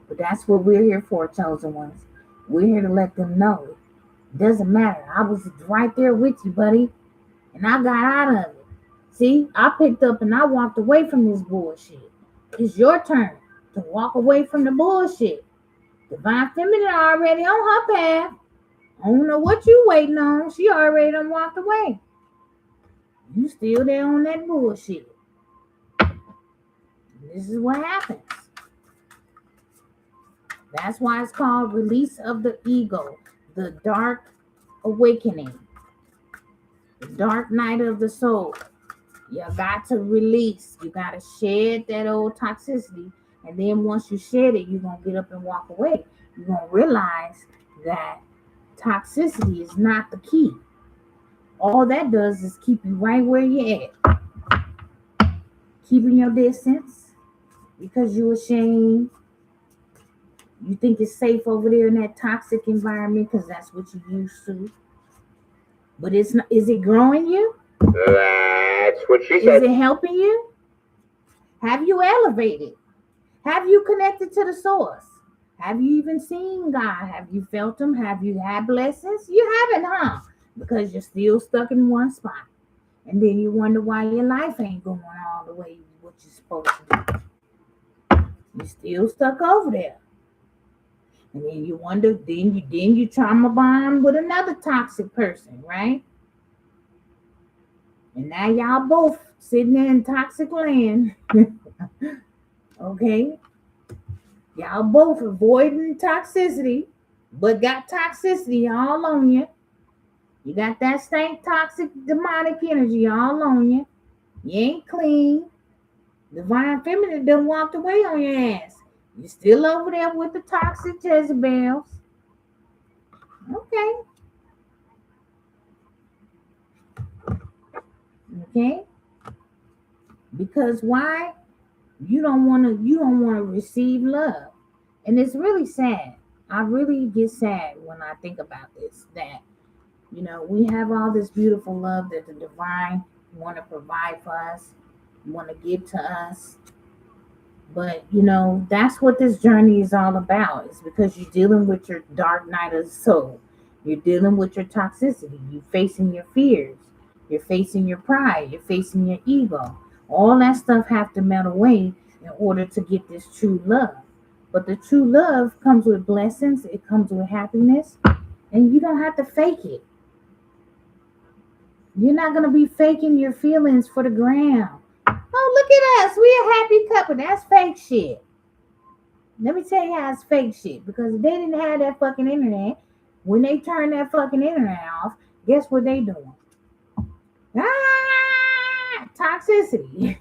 But that's what we're here for, chosen ones. We're here to let them know. It doesn't matter. I was right there with you, buddy. And I got out of it. See, I picked up and I walked away from this bullshit. It's your turn to walk away from the bullshit. Divine Feminine already on her path. I don't know what you waiting on. She already done walked away. You still there on that bullshit. This is what happens. That's why it's called release of the ego, the dark awakening, the dark night of the soul. You got to release. You got to shed that old toxicity. And then once you shed it, you're going to get up and walk away. You're going to realize that toxicity is not the key. All that does is keep you right where you're at. Keeping your distance because you're ashamed. You think it's safe over there in that toxic environment because that's what you're used to. But it's not. Is it growing you? That's what she Is said. it helping you? Have you elevated? Have you connected to the source? Have you even seen God? Have you felt Him? Have you had blessings? You haven't, huh? Because you're still stuck in one spot. And then you wonder why your life ain't going all the way what you're supposed to do. You're still stuck over there. And then you wonder, then you trauma bond with another toxic person, right? And now y'all both sitting there in toxic land. Okay? Y'all both avoiding toxicity, but got toxicity all on you. You got that stank toxic demonic energy all on you. You ain't clean. Divine feminine done walked away on your ass. You still over there with the toxic Jezebels. Okay. Okay. Because why? You don't wanna receive love. And it's really sad. I really get sad when I think about this. That, we have all this beautiful love that the divine want to provide for us, want to give to us. But that's what this journey is all about. It's because you're dealing with your dark night of the soul. You're dealing with your toxicity. You're facing your fears. You're facing your pride. You're facing your ego. All that stuff have to melt away in order to get this true love. But the true love comes with blessings. It comes with happiness. And you don't have to fake it. You're not going to be faking your feelings for the gram. Oh, look at us. We a happy couple. That's fake shit. Let me tell you how it's fake shit. Because if they didn't have that fucking internet, when they turn that fucking internet off, guess what they doing? Toxicity.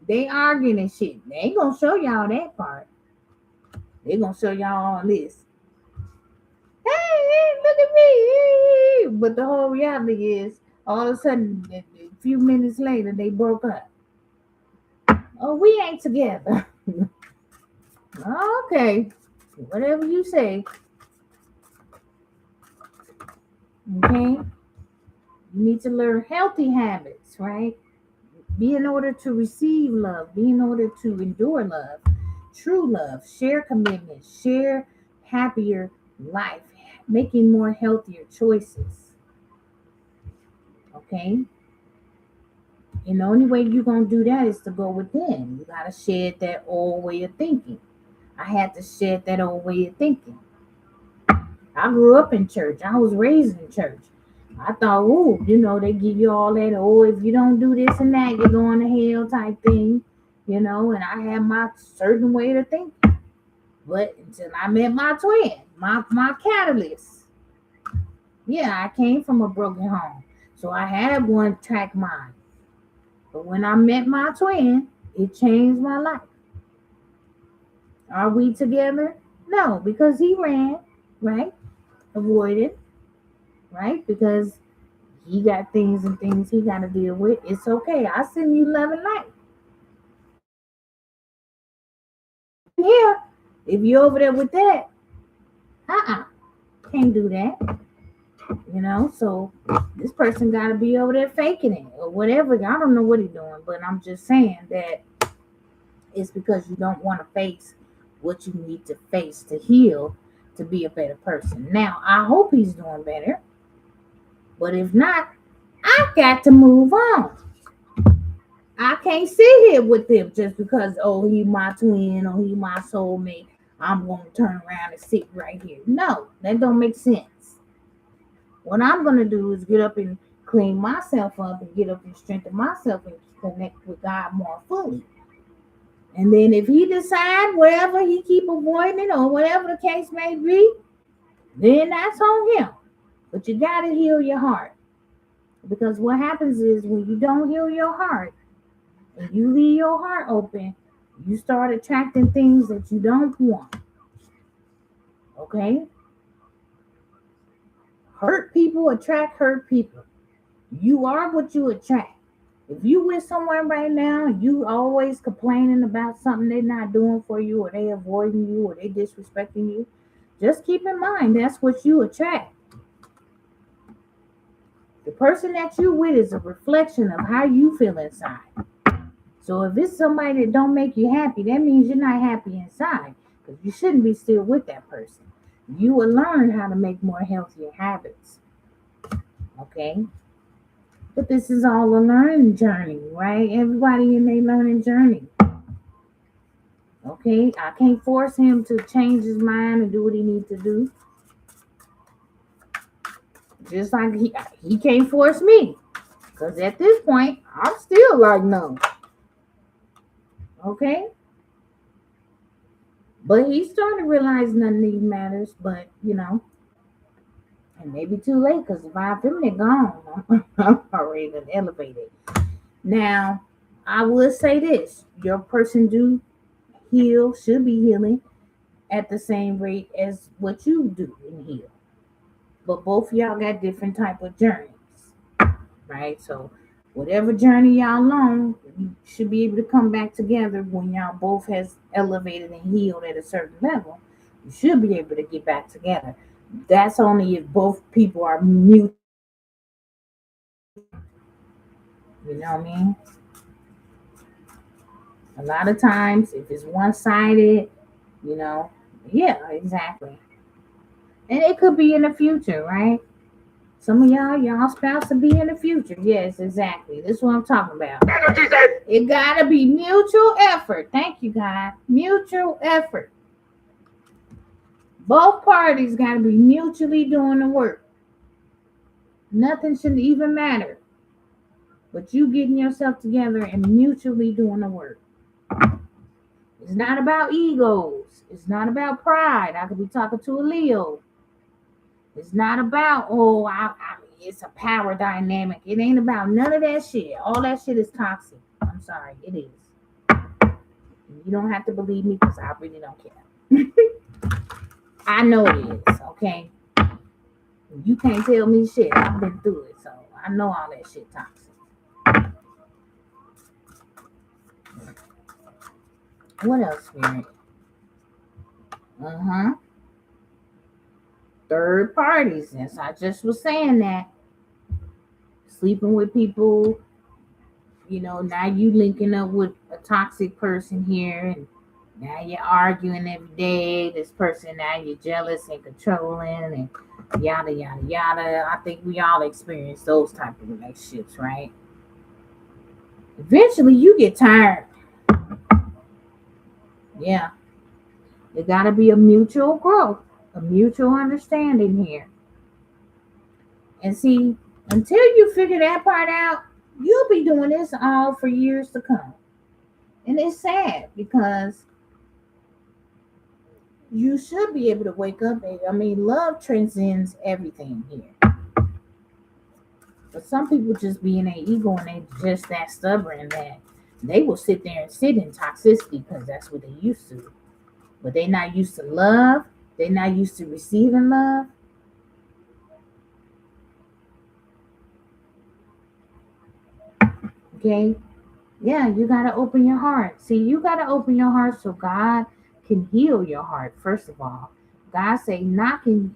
They arguing and shit. They ain't gonna show y'all that part. They gonna show y'all all this. Hey, look at me. But the whole reality is, all of a sudden, a few minutes later, they broke up. Oh, we ain't together. Okay. Whatever you say. Okay. You need to learn healthy habits, right? Be in order to receive love. Be in order to endure love. True love. Share commitment. Share happier life. Making more healthier choices. Okay? And the only way you're going to do that is to go within. You got to shed that old way of thinking. I had to shed that old way of thinking. I grew up in church. I was raised in church. I thought, they give you all that, if you don't do this and that, you're going to hell type thing, and I had my certain way to think. But until I met my twin, my catalyst. Yeah, I came from a broken home. So I had one track mind. But when I met my twin, it changed my life. Are we together? No, because he ran, right? Avoided, right? Because he got things he got to deal with. It's okay. I send you love and light. Here, if you're over there with that, can't do that. So this person got to be over there faking it or whatever. I don't know what he's doing, but I'm just saying that it's because you don't want to face what you need to face to heal, to be a better person. Now, I hope he's doing better, but if not, I've got to move on. I can't sit here with them just because, he my twin or he my soulmate. I'm going to turn around and sit right here. No, that don't make sense. What I'm going to do is get up and clean myself up and get up and strengthen myself and connect with God more fully. And then if he decide whatever he keep avoiding or whatever the case may be, then that's on him. But you got to heal your heart. Because what happens is when you don't heal your heart and you leave your heart open, you start attracting things that you don't want. Okay? Hurt people attract hurt people. You are what you attract. If you with someone right now, you always complaining about something they're not doing for you, or they avoiding you, or they disrespecting you, just keep in mind that's what you attract. The person that you with is a reflection of how you feel inside. So if it's somebody that don't make you happy, that means you're not happy inside, because you shouldn't be still with that person. You will learn how to make more healthier habits. Okay? But this is all a learning journey, right? Everybody in their learning journey. Okay? Okay, I can't force him to change his mind and do what he needs to do. Just like he can't force me. Because at this point, I'm still like, no. Okay? But he's starting to realize none of these matters. But, it may be too late because if I've been gone, I'm already been elevated. Now, I will say this. Your person should be healing at the same rate as what you do and heal. But both of y'all got different type of journeys, right? So whatever journey y'all on, you should be able to come back together when y'all both has elevated and healed at a certain level. You should be able to get back together. That's only if both people are mutual. You know what I mean? A lot of times, if it's one-sided, you know, yeah, exactly. And it could be in the future, right? Some of y'all spouse will be in the future. Yes, exactly. This is what I'm talking about. That's what she said. It gotta be mutual effort. Thank you, God. Mutual effort. Both parties gotta be mutually doing the work. Nothing should even matter. But you getting yourself together and mutually doing the work. It's not about egos. It's not about pride. I could be talking to a Leo. It's not about, it's a power dynamic. It ain't about none of that shit. All that shit is toxic. I'm sorry, it is. You don't have to believe me because I really don't care. I know it is, okay? You can't tell me shit. I've been through it, so I know all that shit toxic. What else, Spirit? Third parties. Yes, I just was saying that. Sleeping with people, now you linking up with a toxic person here, and now you're arguing every day. This person, now you're jealous and controlling, and yada yada yada. I think we all experience those type of relationships, right? Eventually, you get tired. Yeah, it got to be a mutual growth, a mutual understanding here. And see, until you figure that part out, you'll be doing this all for years to come. And it's sad because you should be able to wake up. Love transcends everything here. But some people just be in their ego and they just that stubborn that they will sit there and sit in toxicity because that's what they used to. But they're not used to love. They're not used to receiving love. Okay? Yeah, you got to open your heart. See, you got to open your heart so God can heal your heart, first of all. God say, knock and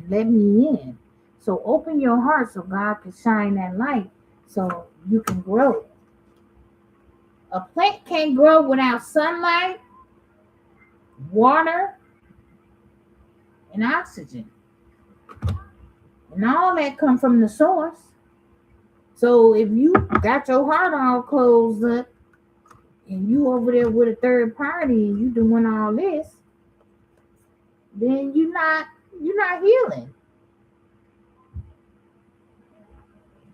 let me in. So open your heart so God can shine that light so you can grow. A plant can't grow without sunlight, water, and oxygen. And all that come from the source. So if you got your heart all closed up and you over there with a third party and you doing all this, then you're not healing.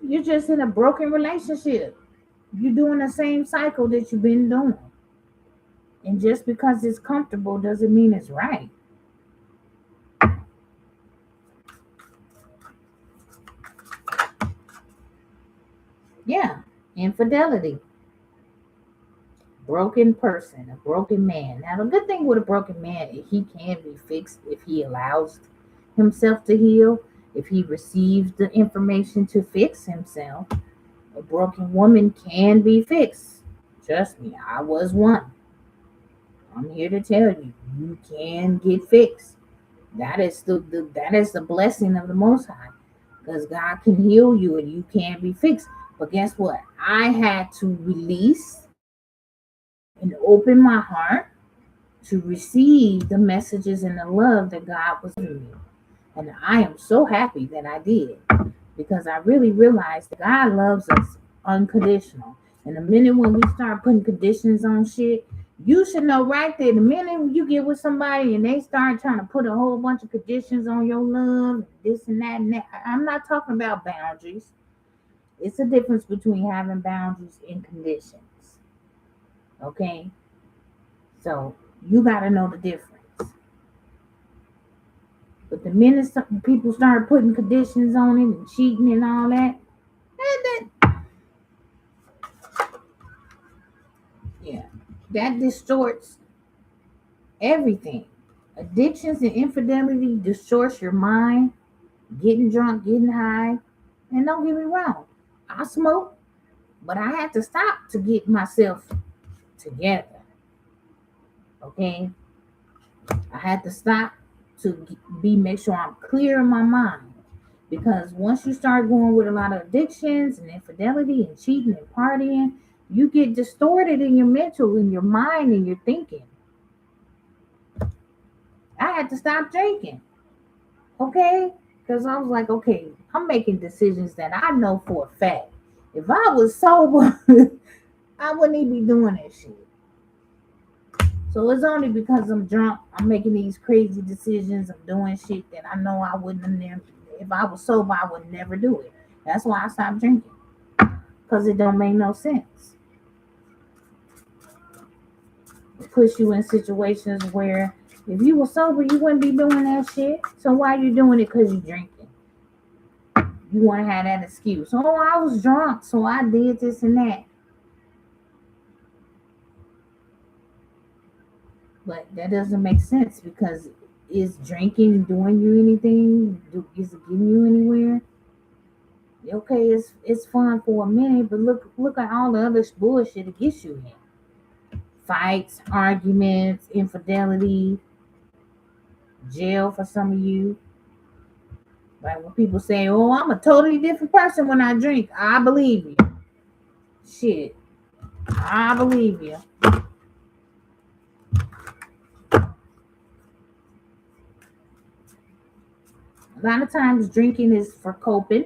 You're just in a broken relationship. You're doing the same cycle that you've been doing. And just because it's comfortable doesn't mean it's right. Yeah, infidelity. Broken person, a broken man. Now, the good thing with a broken man is he can be fixed if he allows himself to heal, if he receives the information to fix himself. A broken woman can be fixed. Trust me, I was one. I'm here to tell you, you can get fixed. That is the blessing of the Most High, because God can heal you and you can be fixed. But guess what? I had to release and open my heart to receive the messages and the love that God was giving me. And I am so happy that I did, because I really realized that God loves us unconditional. And the minute when we start putting conditions on shit, You should know right there. The minute you get with somebody and they start trying to put a whole bunch of conditions on your love, this and that and that. I'm not talking about boundaries. It's a difference between having boundaries and conditions. Okay? So you got to know the difference. But the minute people start putting conditions on it and cheating and all that, yeah, that distorts everything. Addictions and infidelity distorts your mind, getting drunk, getting high. And don't get me wrong, I smoke, but I had to stop to get myself together. Okay? I had to stop to make sure I'm clear in my mind. Because once you start going with a lot of addictions and infidelity and cheating and partying, you get distorted in your mental, in your mind, and your thinking. I had to stop drinking. Okay? Because I was like, okay, I'm making decisions that I know for a fact. If I was sober, I wouldn't even be doing that shit. So it's only because I'm drunk, I'm making these crazy decisions, I'm doing shit that I know I wouldn't have never. If I was sober, I would never do it. That's why I stopped drinking. Because it don't make no sense. It puts you in situations where if you were sober, you wouldn't be doing that shit. So why are you doing it? Because you're drinking. You want to have that excuse. Oh, I was drunk, so I did this and that. But that doesn't make sense because is drinking doing you anything? Is it getting you anywhere? Okay, it's fun for a minute, but look at all the other bullshit it gets you in. Fights, arguments, infidelity, jail for some of you. Like when people say, "Oh, I'm a totally different person when I drink," I believe you. Shit, I believe you. A lot of times drinking is for coping,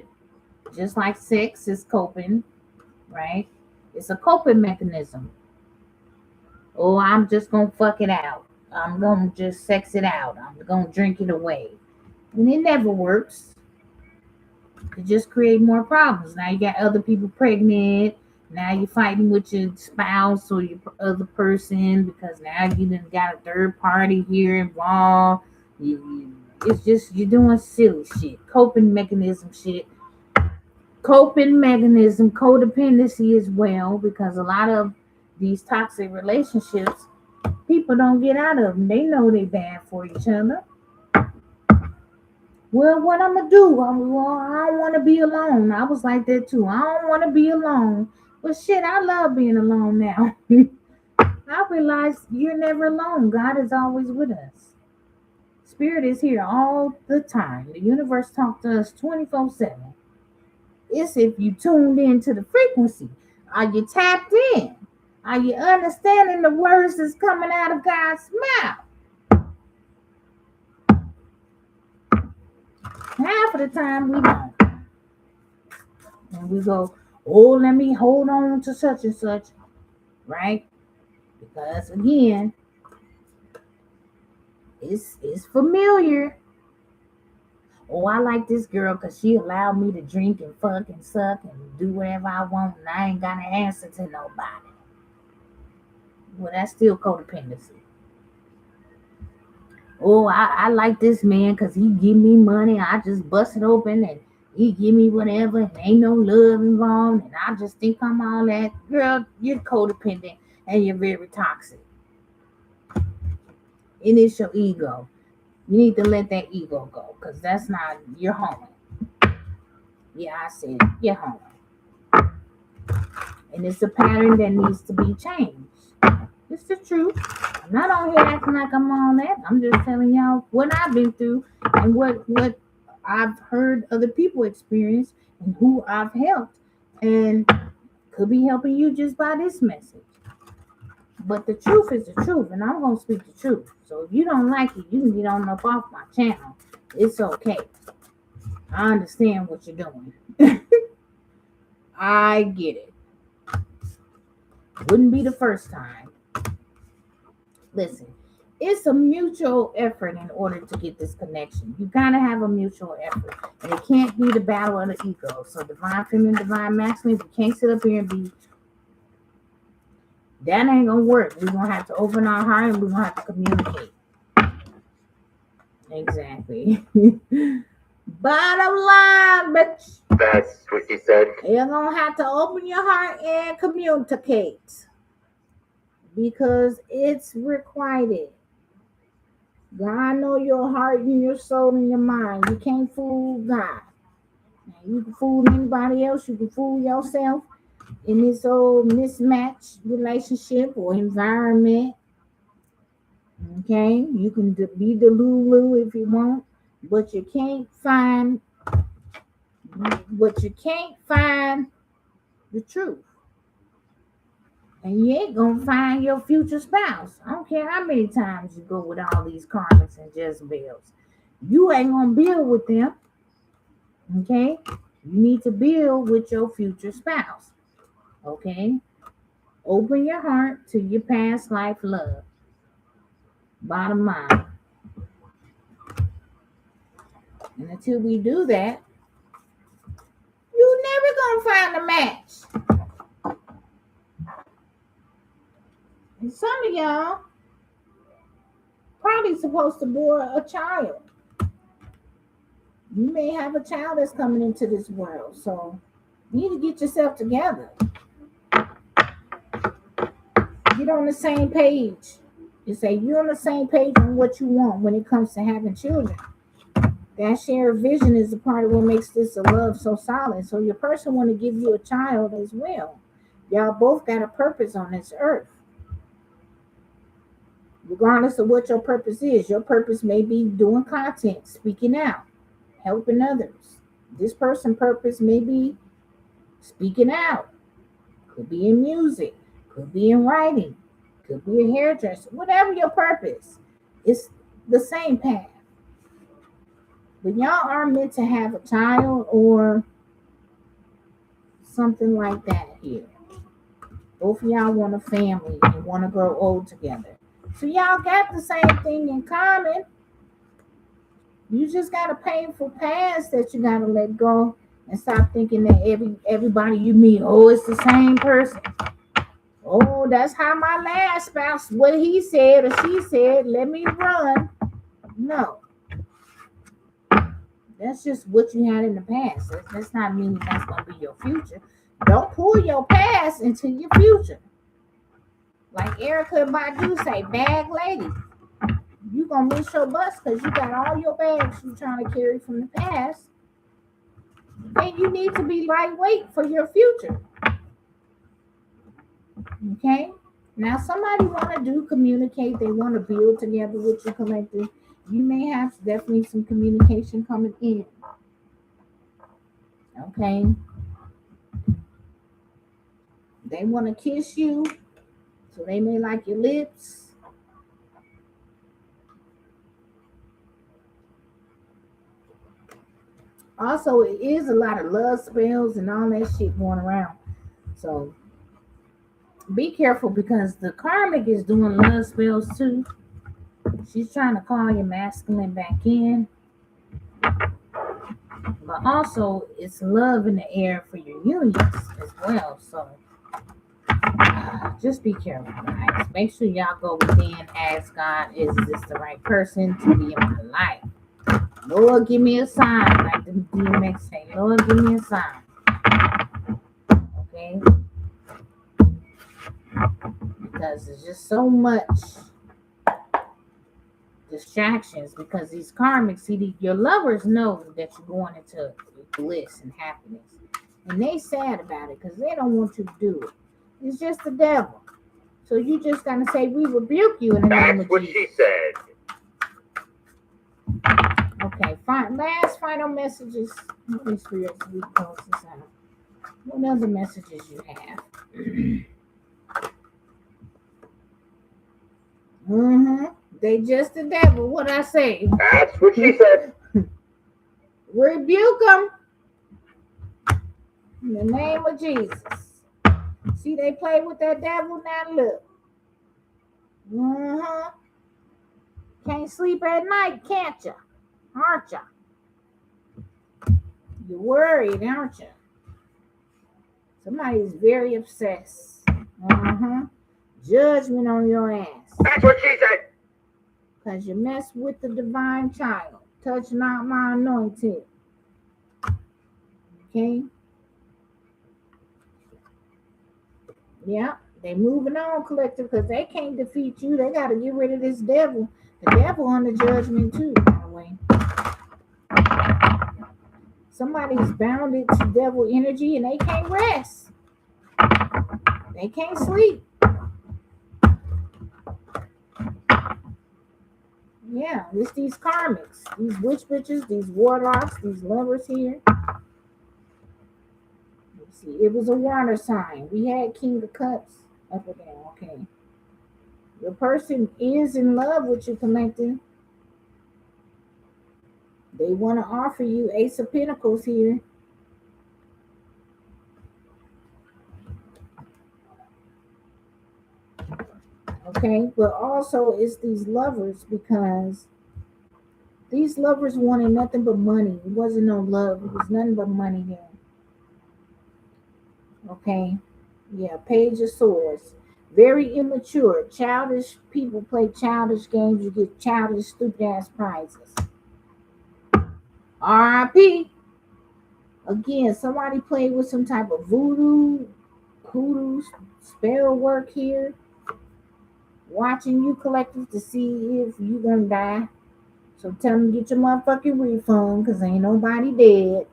just like sex is coping, right? It's a coping mechanism. Oh, I'm just gonna fuck it out. I'm gonna just sex it out. I'm gonna drink it away. And it never works. It just create more problems. Now you got other people pregnant. Now you're fighting with your spouse or your other person because now you done got a third party here involved. It's just you're doing silly shit, coping mechanism shit, coping mechanism, codependency as well, because a lot of these toxic relationships, people don't get out of them. They know they bad for each other. Well, what I'm gonna do? I don't want to be alone. I was like that too. I don't want to be alone. But shit, I love being alone now. I realize you're never alone. God is always with us. Spirit is here all the time. The universe talks to us 24/7. It's if you tuned into the frequency. Are you tapped in? Are you understanding the words that's coming out of God's mouth? Half of the time we don't. And we go, oh, let me hold on to such and such, right? Because again, it's familiar. Oh, I like this girl because she allowed me to drink and fuck and suck and do whatever I want, and I ain't got to answer to nobody. Well, that's still codependency. Oh, I like this man because he give me money. I just bust it open and he give me whatever and ain't no love involved. And I just think I'm all that. Girl, you're codependent and you're very toxic. And it's your ego. You need to let that ego go because that's not your home. Yeah, I said your home. And it's a pattern that needs to be changed. It's the truth. I'm not on here acting like I'm on that. I'm just telling y'all what I've been through and what I've heard other people experience and who I've helped. And could be helping you just by this message. But the truth is the truth, and I'm going to speak the truth. So if you don't like it, you can get on up off my channel. It's okay. I understand what you're doing. I get it. Wouldn't be the first time. Listen, it's a mutual effort in order to get this connection. You gotta have a mutual effort, and it can't be the battle of the ego. So divine feminine, divine masculine. We can't sit up here and be. That ain't gonna work. We're gonna have to open our heart and we're gonna have to communicate. Exactly. Bottom line, bitch. That's what she said. You're gonna have to open your heart and communicate because it's required. God know your heart and your soul and your mind. You can't fool God. Now, you can fool anybody else. You can fool yourself in this old mismatched relationship or environment. Okay, you can be the Lulu if you want, but you can't find. But you can't find the truth. And you ain't gonna find your future spouse. I don't care how many times you go with all these karmas and Jezebels. You ain't gonna build with them. Okay? You need to build with your future spouse. Okay? Open your heart to your past life love. Bottom line. And until we do that, you never gonna find a match. And some of y'all probably supposed to bore a child. You may have a child that's coming into this world, so you need to get yourself together. Get on the same page. You say you're on the same page on what you want when it comes to having children. That shared vision is a part of what makes this a love so solid. So your person want to give you a child as well. Y'all both got a purpose on this earth. Regardless of what your purpose is, your purpose may be doing content, speaking out, helping others. This person's purpose may be speaking out. Could be in music, could be in writing, could be a hairdresser, whatever your purpose. It's the same path. But y'all are meant to have a child or something like that here. Both of y'all want a family and want to grow old together. So y'all got the same thing in common. You just got a painful past that you got to let go and stop thinking that everybody you meet, oh, it's the same person. Oh, that's how my last spouse, what he said or she said, let me run. No. That's just what you had in the past. That's not meaning that's going to be your future. Don't pull your past into your future. Like Erica Badu say, bag lady. You going to miss your bus because you got all your bags you trying to carry from the past. And you need to be lightweight for your future. Okay? Now, somebody want to do communicate. They want to build together with your collective. You may have definitely some communication coming in. Okay? They want to kiss you, so they may like your lips. Also, it is a lot of love spells and all that shit going around. So, be careful because the karmic is doing love spells too. She's trying to call your masculine back in. But also, it's love in the air for your unions as well. So, just be careful, guys. Make sure y'all go within, ask God, is this the right person to be in my life? Lord, give me a sign, like the DMX say. Lord, give me a sign. Okay? Because there's just so much distractions because these karmics, see, your lovers know that you're going into bliss and happiness. And they sad about it because they don't want you to do it. It's just the devil. So you just got to say, we rebuke you in the name of Jesus. That's what she said. Okay, fine. Last final messages. Let me close this out. What other messages you have? They just the devil. What I say? That's what she said. Rebuke them in the name of Jesus. See, they play with that devil now. Look, Uh-huh. Can't sleep at night, can't you? Aren't you? You're worried, aren't you? Somebody's very obsessed. Uh-huh. Judgment on your ass. That's what she said. Because you mess with the divine child. Touch not my anointed. Okay? Yeah. They moving on, collective, because they can't defeat you. They got to get rid of this devil. The devil on the judgment too, by the way. Somebody's bounded to devil energy and they can't rest. They can't sleep. Yeah, it's these karmics, these witch bitches, these warlocks, these lovers here. Let's see, it was a water sign. We had King of Cups up and down. Okay. The person is in love with you, collective. They want to offer you Ace of Pentacles here. Okay, but also it's these lovers because these lovers wanted nothing but money. It wasn't no love. It was nothing but money there. Okay. Yeah, Page of Swords. Very immature. Childish people play childish games. You get childish, stupid ass prizes. R.I.P. Again, somebody played with some type of hoodoo, spell work here. Watching you collective to see if you gonna die. So tell them to get your motherfucking refund because ain't nobody dead.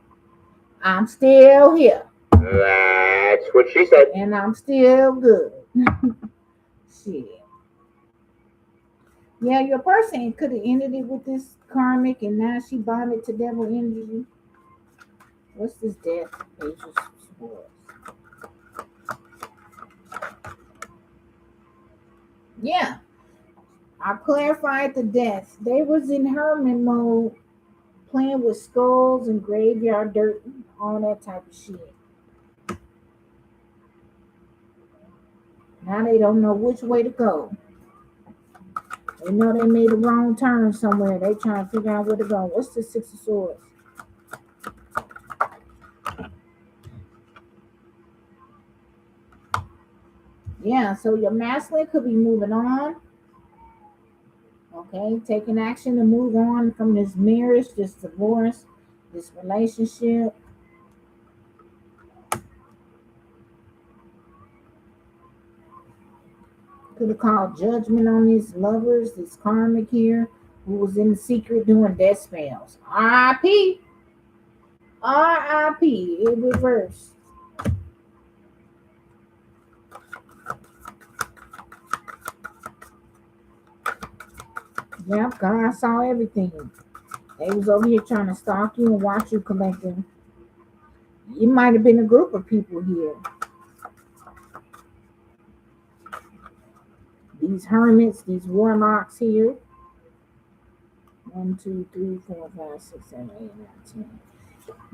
I'm still here. That's what she said. And I'm still good. Shit. Yeah, your person could have ended it with this karmic and now she bonded to devil energy. What's this death? Page of Swords. Yeah. I clarified the death. They was in hermit mode playing with skulls and graveyard dirt, all that type of shit. Now they don't know which way to go. They know they made a wrong turn somewhere. They trying to figure out where to go. What's the Six of Swords? Yeah, so your masculine could be moving on. Okay, taking action to move on from this marriage, this divorce, this relationship. Could have called judgment on these lovers, this karmic here, who was in the secret doing death spells. R.I.P. R.I.P. in reverse. Yep, God saw everything. They was over here trying to stalk you and watch you collecting. It might have been a group of people here. These hermits, these warlocks here. 1, 2, 3, 4, 5, 6, 7, 8, 9, 10.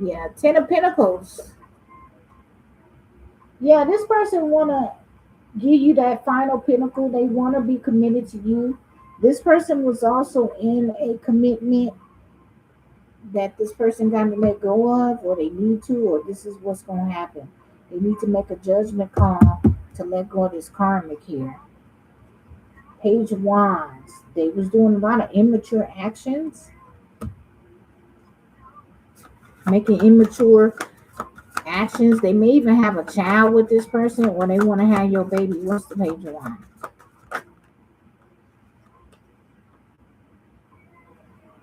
Yeah, 10 of Pentacles. Yeah, this person wanna give you that final pinnacle. They wanna be committed to you. This person was also in a commitment that this person got to let go of, or they need to, or this is what's going to happen. They need to make a judgment call to let go of this karmic here. Page of Wands. They was doing a lot of immature actions, making immature actions. They may even have a child with this person, or they want to have your baby. What's the Page of Wands?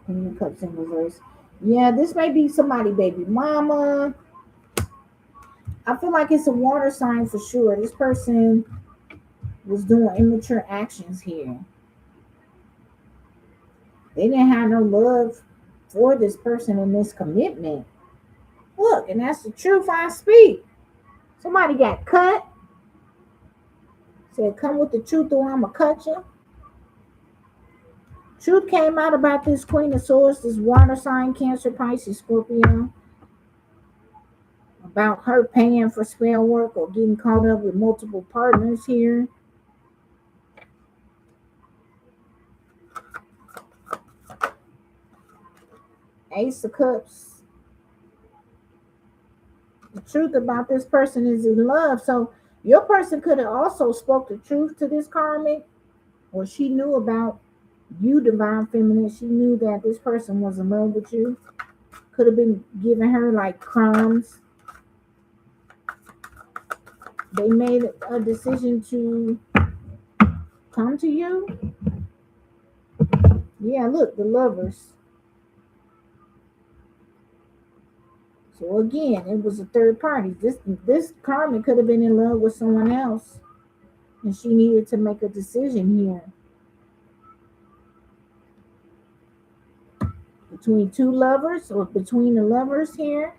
Queen of Cups in reverse. Yeah, this may be somebody baby mama. I feel like it's a water sign for sure. This person was doing immature actions here. They didn't have no love for this person in this commitment. Look, and that's the truth I speak. Somebody got cut. Said, come with the truth or I'ma cut you. Truth came out about this Queen of Swords, this water sign, Cancer, Pisces, Scorpio. About her paying for spell work or getting caught up with multiple partners here. Ace of Cups. The truth about this person is in love. So your person could have also spoke the truth to this karmic, or she knew about you, divine feminine. She knew that this person was in love with you. Could have been giving her like crumbs. They made a decision to come to you. Yeah, look, the lovers. So again, it was a third party. This karmic could have been in love with someone else, and she needed to make a decision here between two lovers or between the lovers here.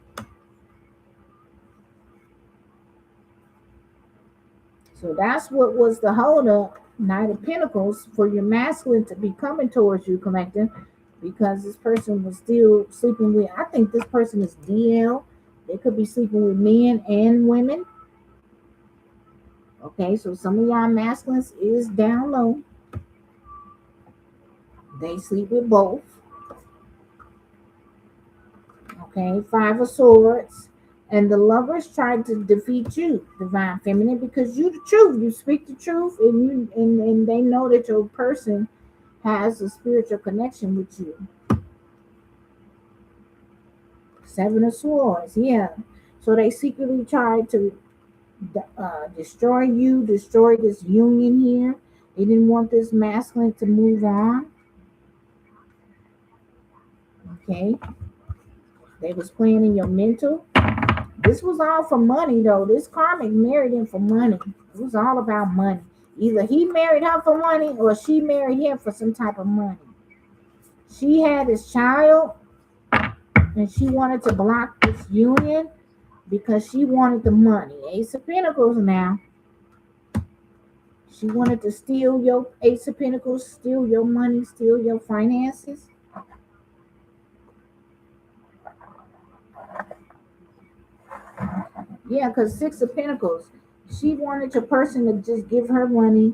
So that's what was the holdup. Knight of Pentacles for your masculine to be coming towards you, collective, because this person was still sleeping with. I think this person is DL. They could be sleeping with men and women. Okay, so some of y'all masculines is down low. They sleep with both. Okay, Five of Swords. And the lovers tried to defeat you, divine feminine, because you the truth. You speak the truth, and they know that your person has a spiritual connection with you. Seven of Swords, yeah. So they secretly tried to destroy you, destroy this union here. They didn't want this masculine to move on. Okay. They was playing in your mental. This was all for money, though. This karmic married him for money. It was all about money. Either he married her for money or she married him for some type of money. She had his child and she wanted to block this union because she wanted the money. Ace of Pentacles now. She wanted to steal your Ace of Pentacles, steal your money, steal your finances. Yeah, because Six of Pentacles. She wanted your person to just give her money.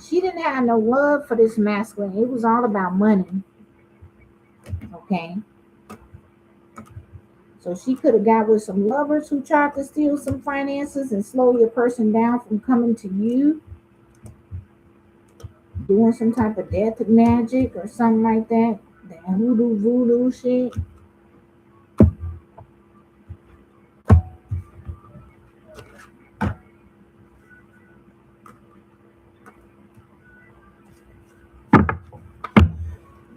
She didn't have no love for this masculine. It was all about money. Okay. So she could have got with some lovers who tried to steal some finances and slow your person down from coming to you. Doing some type of death magic or something like that. That hoodoo voodoo shit.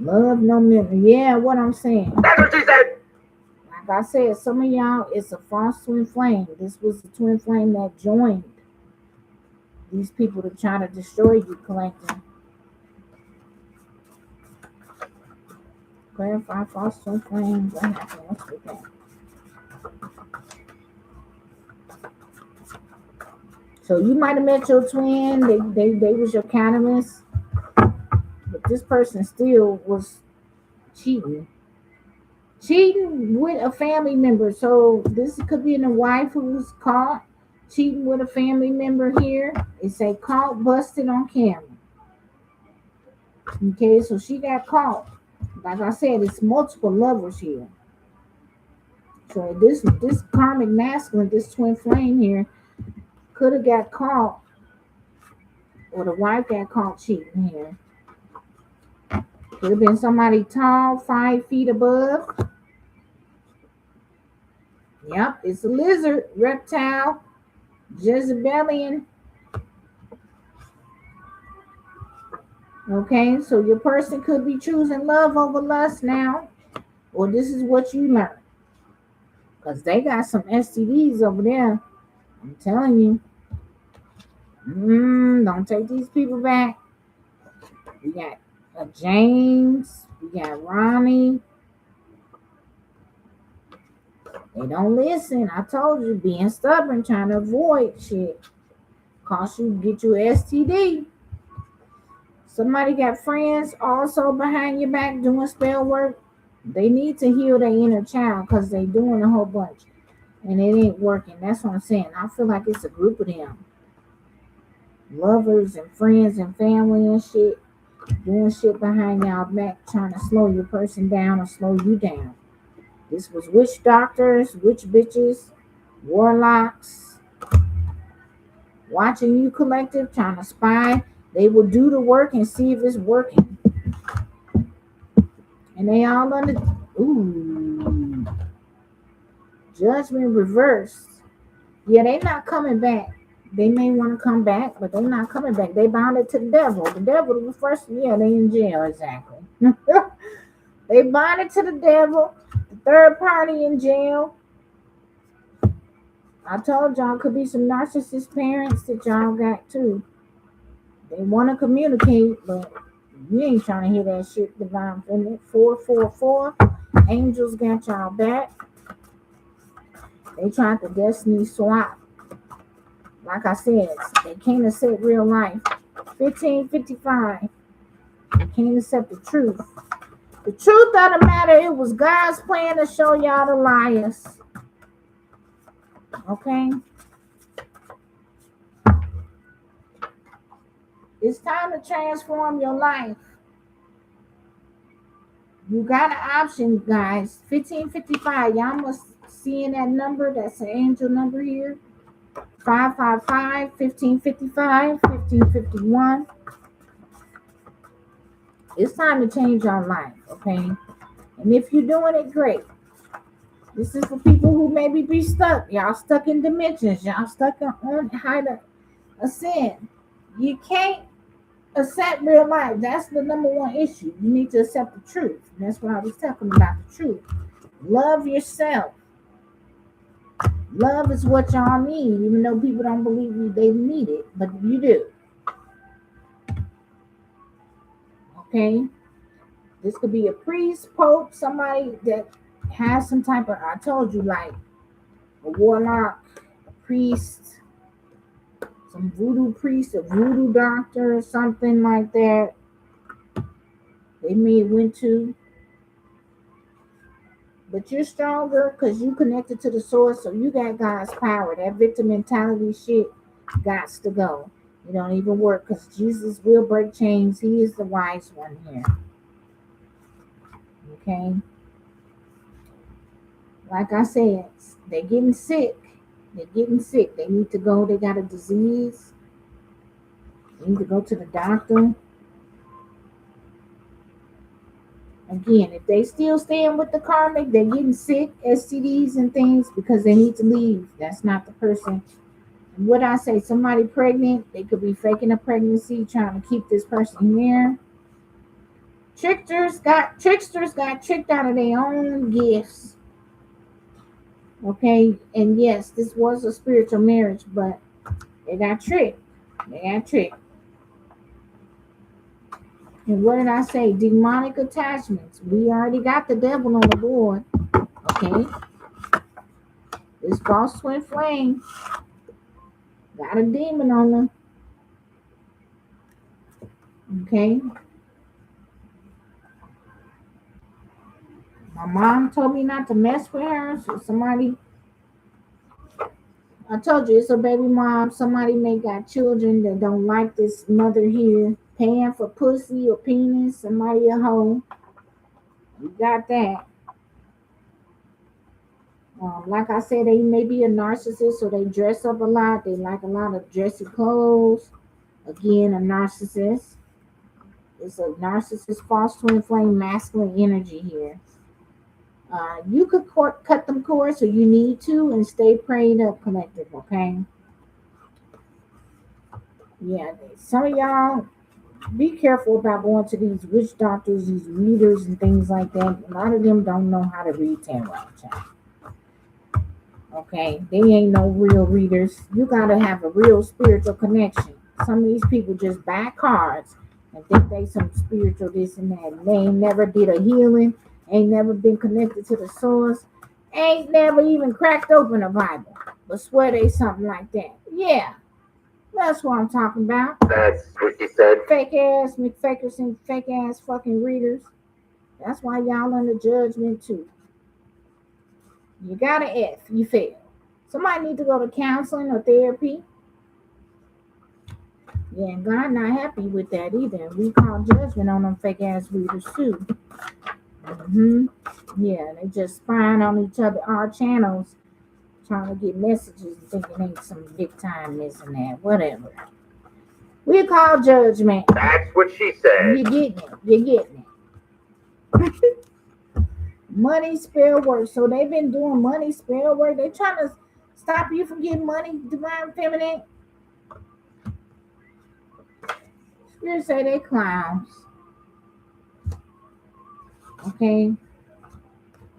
Love no memory. Yeah, what I'm saying. That's what she said. Like I said, some of y'all, it's a false twin flame. This was the twin flame that joined these people to try to destroy you, collective. Clarify false twin flame. What happened? What's with that? So you might have met your twin. They was your catalyst. But this person still was cheating. Cheating with a family member. So this could be a wife who was caught cheating with a family member here. It say caught, busted on camera. Okay, so she got caught. Like I said, it's multiple lovers here. So this karmic masculine, this twin flame here, could have got caught, or the wife got caught cheating here. Could have been somebody tall, 5 feet above. Yep, it's a lizard, reptile, Jezebelian. Okay, so your person could be choosing love over lust now, or this is what you learned. Because they got some STDs over there. I'm telling you. Don't take these people back. We got James. We got Ronnie. They don't listen. I told you, being stubborn, trying to avoid shit. Cost you get you STD. Somebody got friends also behind your back doing spell work. They need to heal their inner child because they doing a whole bunch. And it ain't working. That's what I'm saying. I feel like it's a group of them. Lovers and friends and family and shit. doing shit behind y'all back, trying to slow your person down or slow you down. This was witch doctors, witch bitches, warlocks, watching you collective, trying to spy. They will do the work and see if it's working. And they all under ooh judgment reversed. Yeah, they not coming back. They may want to come back, but they're not coming back. They bound it to the devil. The devil was first, yeah, they in jail, exactly. They bound it to the devil. The third party in jail. I told y'all could be some narcissist parents that y'all got too. They want to communicate, but you ain't trying to hear that shit. Divine feminine 444. Angels got y'all back. They tried to destiny swap. Like I said, they can't accept real life. 1555. They can't accept the truth. The truth of the matter, it was God's plan to show y'all the liars. Okay? It's time to transform your life. You got an option, guys. 1555. Y'all must see in that number. That's an angel number here. 555, 1555, 1551. It's time to change your life, okay? And if you're doing it, great. This is for people who maybe be stuck. Y'all stuck in dimensions. Y'all stuck on how to ascend. You can't accept real life. That's the number one issue. You need to accept the truth. And that's what I was talking about, the truth. Love yourself. Love is what y'all need, even though people don't believe you, they need it, but you do. Okay? This could be a priest, pope, somebody that has some type of, I told you, like a warlock, a priest, some voodoo priest, a voodoo doctor, or something like that. They may went to. But you're stronger because you connected to the source, so you got God's power. That victim mentality shit got to go. It don't even work because Jesus will break chains. He is the wise one here. Okay? Like I said, they're getting sick. They're getting sick. They need to go. They got a disease. They need to go to the doctor. Again, if they still staying with the karmic, they're getting sick, STDs and things because they need to leave. That's not the person. And what I say, somebody pregnant, they could be faking a pregnancy, trying to keep this person here. Tricksters got tricked out of their own gifts. Okay, and yes, this was a spiritual marriage, but they got tricked. They got tricked. And what did I say? Demonic attachments. We already got the devil on the board. Okay. This false twin flame got a demon on them. Okay. My mom told me not to mess with her. So somebody, I told you it's a baby mom. Somebody may got children that don't like this mother here. Paying for pussy or penis. Somebody a hoe. You got that. Like I said, they may be a narcissist, so they dress up a lot. They like a lot of dressy clothes. Again, a narcissist. It's a narcissist, false twin flame, masculine energy here. You could cut them cords, so you need to, and stay prayed up, collective. Okay. Yeah, some of y'all be careful about going to these witch doctors, these readers, and things like that. A lot of them don't know how to read tarot, child. Okay, they ain't no real readers. You gotta have a real spiritual connection. Some of these people just buy cards and think they some spiritual this and that. And they ain't never did a healing, ain't never been connected to the source, ain't never even cracked open a Bible, but swear they something like that. Yeah, that's what I'm talking about. That's what she said. Fake ass McFakers and fake ass fucking readers. That's why y'all under judgment too. You got an F, you fail. Somebody need to go to counseling or therapy. Yeah, and God not happy with that either. We call judgment on them fake ass readers too. Yeah, they just spying on each other, our channels, trying to get messages and thinking ain't some big time this and that, whatever. We call judgment. That's what she said. You getting it. You getting it. Money spell work. So they've been doing money spell work. They trying to stop you from getting money, divine feminine. Spirits say they clowns. Okay.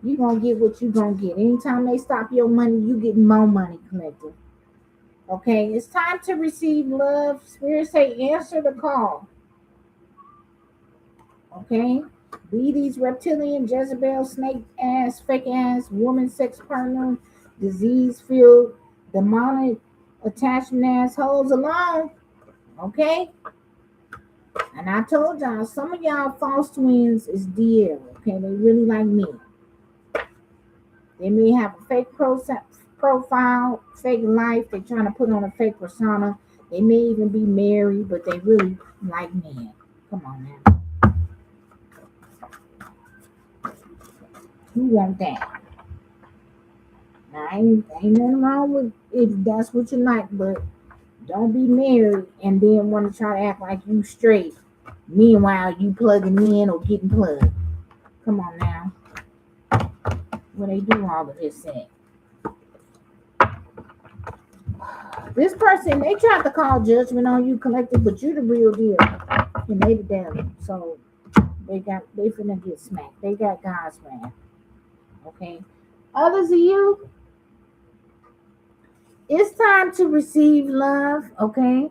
You gonna get what you gonna get. Anytime they stop your money, you get more money collected. Okay, it's time to receive love. Spirits say answer the call. Okay, be these reptilian, Jezebel, snake ass, fake ass, woman sex partner, disease filled, demonic attachment assholes alone. Okay, and I told y'all some of y'all false twins is DL. Okay, they really like me. They may have a fake profile, fake life. They're trying to put on a fake persona. They may even be married, but they really like men. Come on now. Who want that? Now, ain't nothing wrong with if that's what you like, but don't be married and then want to try to act like you straight. Meanwhile, you plugging in or getting plugged. Come on now. Where they do all of this at? This person, they tried to call judgment on you collective, but you the real deal. And they the devil. So they finna get smacked. They got God's wrath. Okay. Others of you, it's time to receive love. Okay.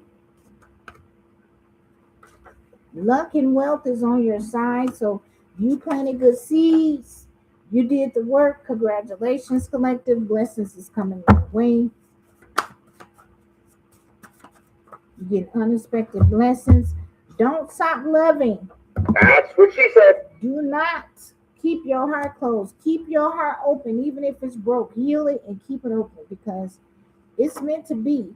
Luck and wealth is on your side. So you planted good seeds. You did the work. Congratulations, collective. Blessings is coming your way. You get unexpected blessings. Don't stop loving. That's what she said. Do not keep your heart closed. Keep your heart open, even if it's broke. Heal it and keep it open because it's meant to be.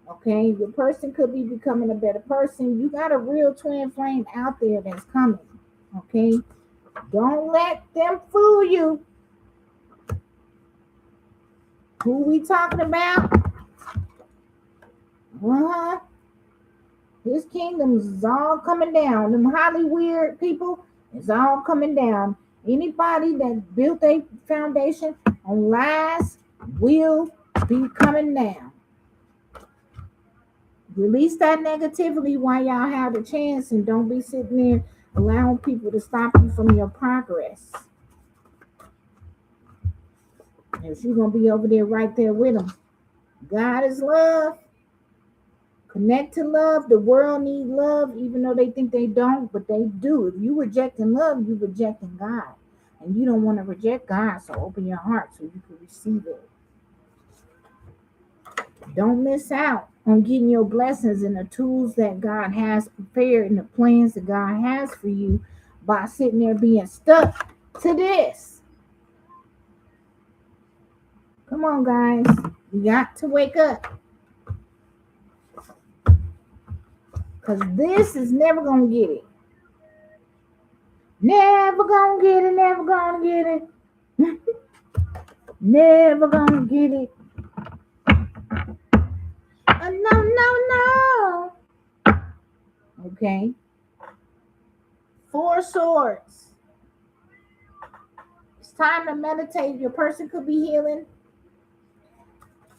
Okay, your person could be becoming a better person. You got a real twin flame out there that's coming. Okay, don't let them fool you. Who we talking about? His kingdoms is all coming down. Them highly weird people is all coming down. Anybody that built a foundation on lies will be coming down. Release that negativity while y'all have the chance and don't be sitting there allowing people to stop you from your progress. If you're going to be over there right there with them. God is love. Connect to love. The world needs love, even though they think they don't, but they do. If you rejecting love, you rejecting God. And you don't want to reject God, so open your heart so you can receive it. Don't miss out on getting your blessings and the tools that God has prepared and the plans that God has for you by sitting there being stuck to this. Come on, guys. You got to wake up. Because this is never going to get it. Never going to get it. Never going to get it. Never going to get it. No. Okay. 4 swords. It's time to meditate. Your person could be healing.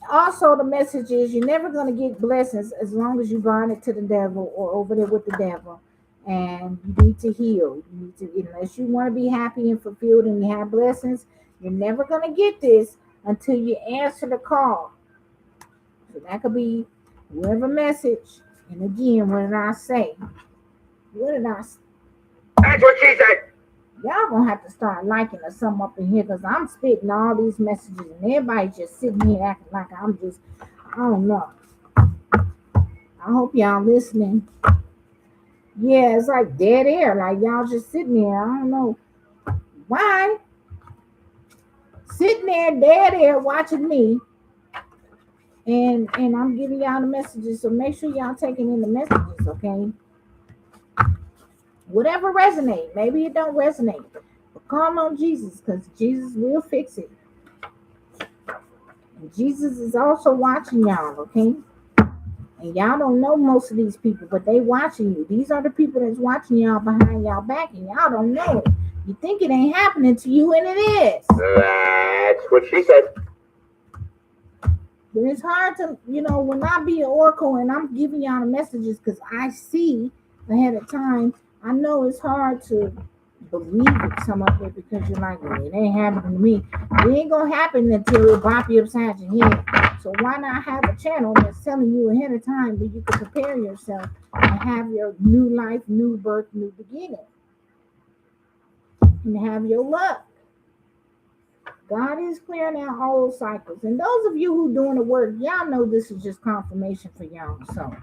Also, the message is you're never going to get blessings as long as you bind it to the devil or over there with the devil. And you need to heal. You need to, unless you want to be happy and fulfilled and you have blessings, you're never going to get this until you answer the call. So that could be whoever message. And again, what did I say? That's what she said. Y'all gonna have to start liking or something up in here because I'm spitting all these messages and everybody just sitting here acting like I'm just, I don't know. I hope y'all listening. Yeah, it's like dead air. Like y'all just sitting there. I don't know why. Sitting there dead air watching me And I'm giving y'all the messages, so make sure y'all taking in the messages, okay? Whatever resonate, maybe it don't resonate, but call on Jesus, because Jesus will fix it. And Jesus is also watching y'all, okay? And y'all don't know most of these people, but they watching you. These are the people that's watching y'all behind y'all back, and y'all don't know it. You think it ain't happening to you, and it is. That's what she said. But it's hard to, when I be an oracle and I'm giving y'all the messages because I see ahead of time, I know it's hard to believe it, some of it, because you're like, well, it ain't happening to me. It ain't going to happen until it bop you upside your head. So why not have a channel that's telling you ahead of time that you can prepare yourself and have your new life, new birth, new beginning, and have your luck. God is clearing out old cycles. And those of you who doing the work, y'all know this is just confirmation for y'all. So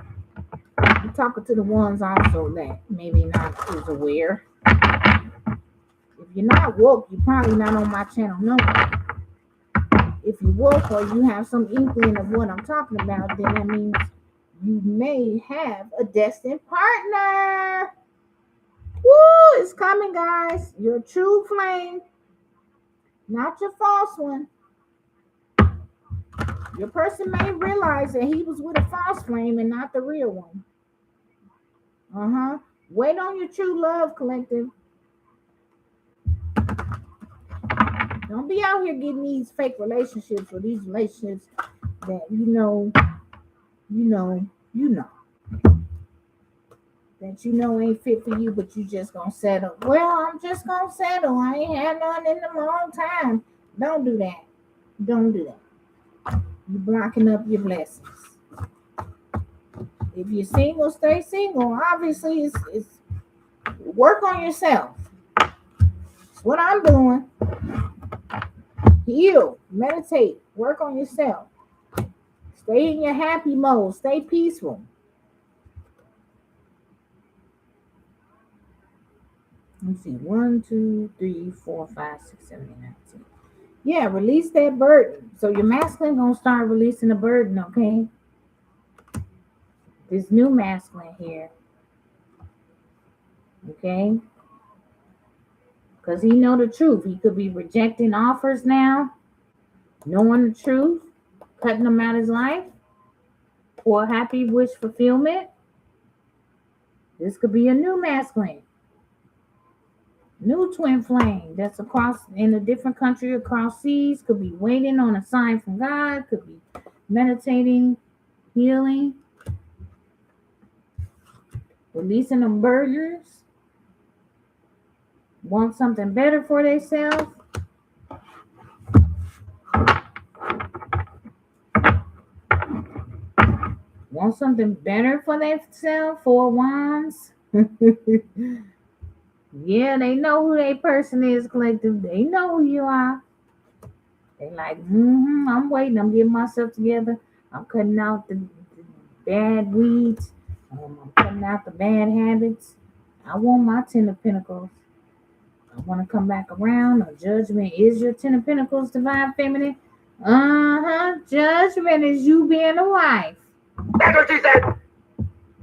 I'm talking to the ones also that maybe not is aware. If you're not woke, you're probably not on my channel. No. If you woke or you have some inkling of what I'm talking about, then that means you may have a destined partner. Woo! It's coming, guys. Your true flame, not your false one. Your person may realize that he was with a false flame and not the real one. Wait on your true love, collective. Don't be out here getting these fake relationships or these relationships that you know that ain't fit for you, but you just gonna settle. Well, I'm just gonna settle. I ain't had none in a long time. Don't do that. Don't do that. You're blocking up your blessings. If you're single, stay single. Obviously, it's work on yourself. It's what I'm doing. Heal, meditate, work on yourself. Stay in your happy mode. Stay peaceful. Let's see. 1, 2, 3, 4, 5, 6, 7, 8, 9, 10. Yeah, release that burden. So your masculine gonna start releasing the burden, okay? This new masculine here. Okay? Because he know the truth. He could be rejecting offers now, knowing the truth, cutting them out of his life for happy wish fulfillment. This could be a new masculine. New twin flame that's across in a different country, across seas, could be waiting on a sign from God, could be meditating, healing, releasing them burdens, want something better for themselves. Want something better for themselves, 4 wands. Yeah, they know who their person is, collective. They know who you are. They like, I'm waiting. I'm getting myself together. I'm cutting out the bad weeds. I'm cutting out the bad habits. I want my 10 of Pentacles. I want to come back around. A judgment is your 10 of Pentacles, divine feminine. Judgment is you being a wife. That's what she said.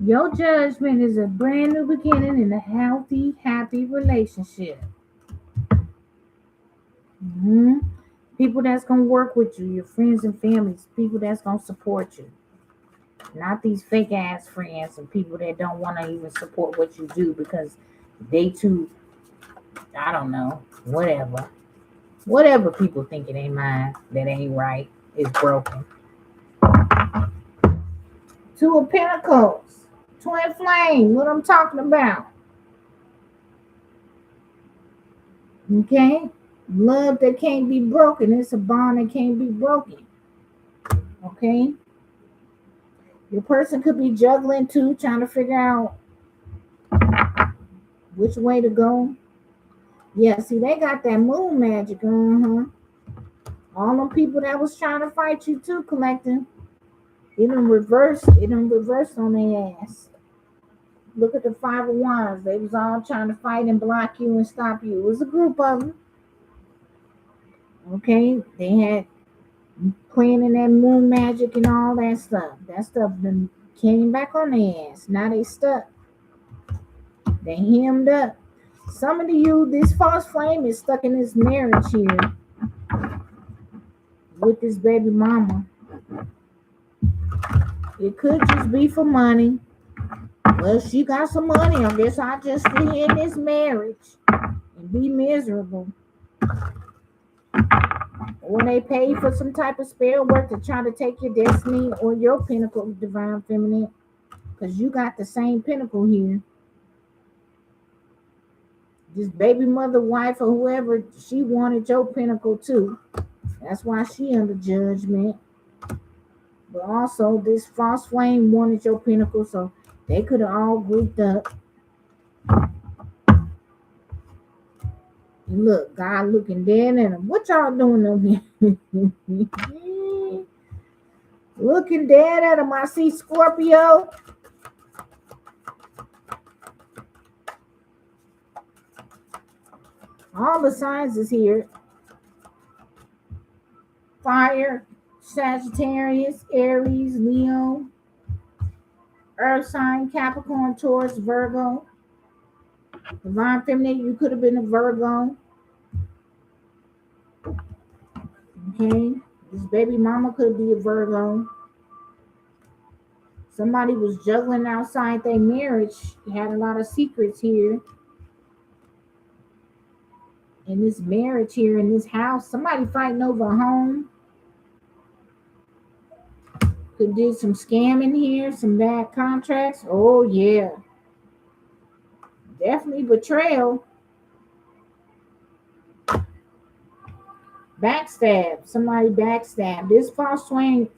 Your judgment is a brand new beginning in a healthy, happy relationship. People that's going to work with you, your friends and families, people that's going to support you. Not these fake ass friends and people that don't want to even support what you do because they too, I don't know, whatever. Whatever people think it ain't mine, that ain't right, is broken. 2 of Pentacles, twin flame, what I'm talking about. Okay? Love that can't be broken. It's a bond that can't be broken. Okay? Your person could be juggling too, trying to figure out which way to go. Yeah, see, they got that moon magic. All them people that was trying to fight you too, collecting. It done reversed on their ass. Look at the 5 of Wands. They was all trying to fight and block you and stop you. It was a group of them. Okay, they had playing in that moon magic and all that stuff. That stuff then came back on their ass. Now they stuck. They hemmed up. Some of you, this false flame is stuck in this marriage here with this baby mama. It could just be for money. Well, she got some money. I guess I'll just stay in this marriage and be miserable. Or they pay for some type of spell work to try to take your destiny or your pinnacle of divine feminine. Because you got the same pinnacle here. This baby mother, wife, or whoever, she wanted your pinnacle too. That's why she under judgment. But also, this false flame wanted your pinnacle, so they could have all grouped up. And look, God looking dead at them. What y'all doing over here? Looking dead at them. I see Scorpio. All the signs is here. Fire, Sagittarius, Aries, Leo, Earth sign, Capricorn, Taurus, Virgo. Divine feminine, you could have been a Virgo. Okay. This baby mama could be a Virgo. Somebody was juggling outside their marriage. Had a lot of secrets here. In this marriage here, in this house. Somebody fighting over a home. Could do some scamming here, some bad contracts. Oh, yeah. Definitely betrayal. Backstab. Somebody backstabbed. This false flame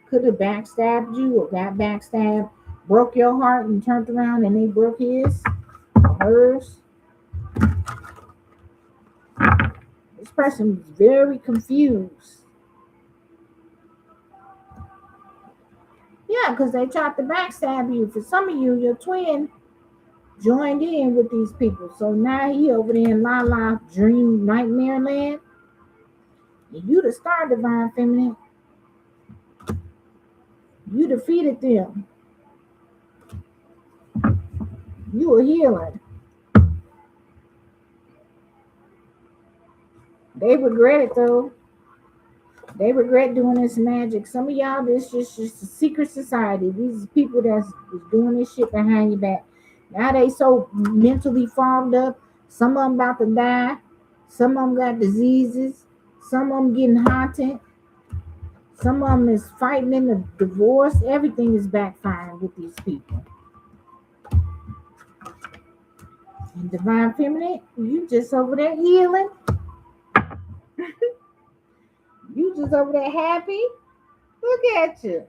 could have backstabbed you or got backstabbed, broke your heart and turned around and they broke his or hers. This person was very confused. Yeah, because they tried to backstab you. For some of you, your twin joined in with these people. So now he over there in La La Dream Nightmare Land. And you the star, divine feminine. You defeated them. You a healer. They regret it though. They regret doing this magic. Some of y'all, this is just a secret society. These people that's doing this shit behind your back. Now they so mentally fogged up. Some of them about to die. Some of them got diseases. Some of them getting haunted. Some of them is fighting in the divorce. Everything is backfiring with these people. And divine feminine, you just over there healing. You just over there happy. Look at you.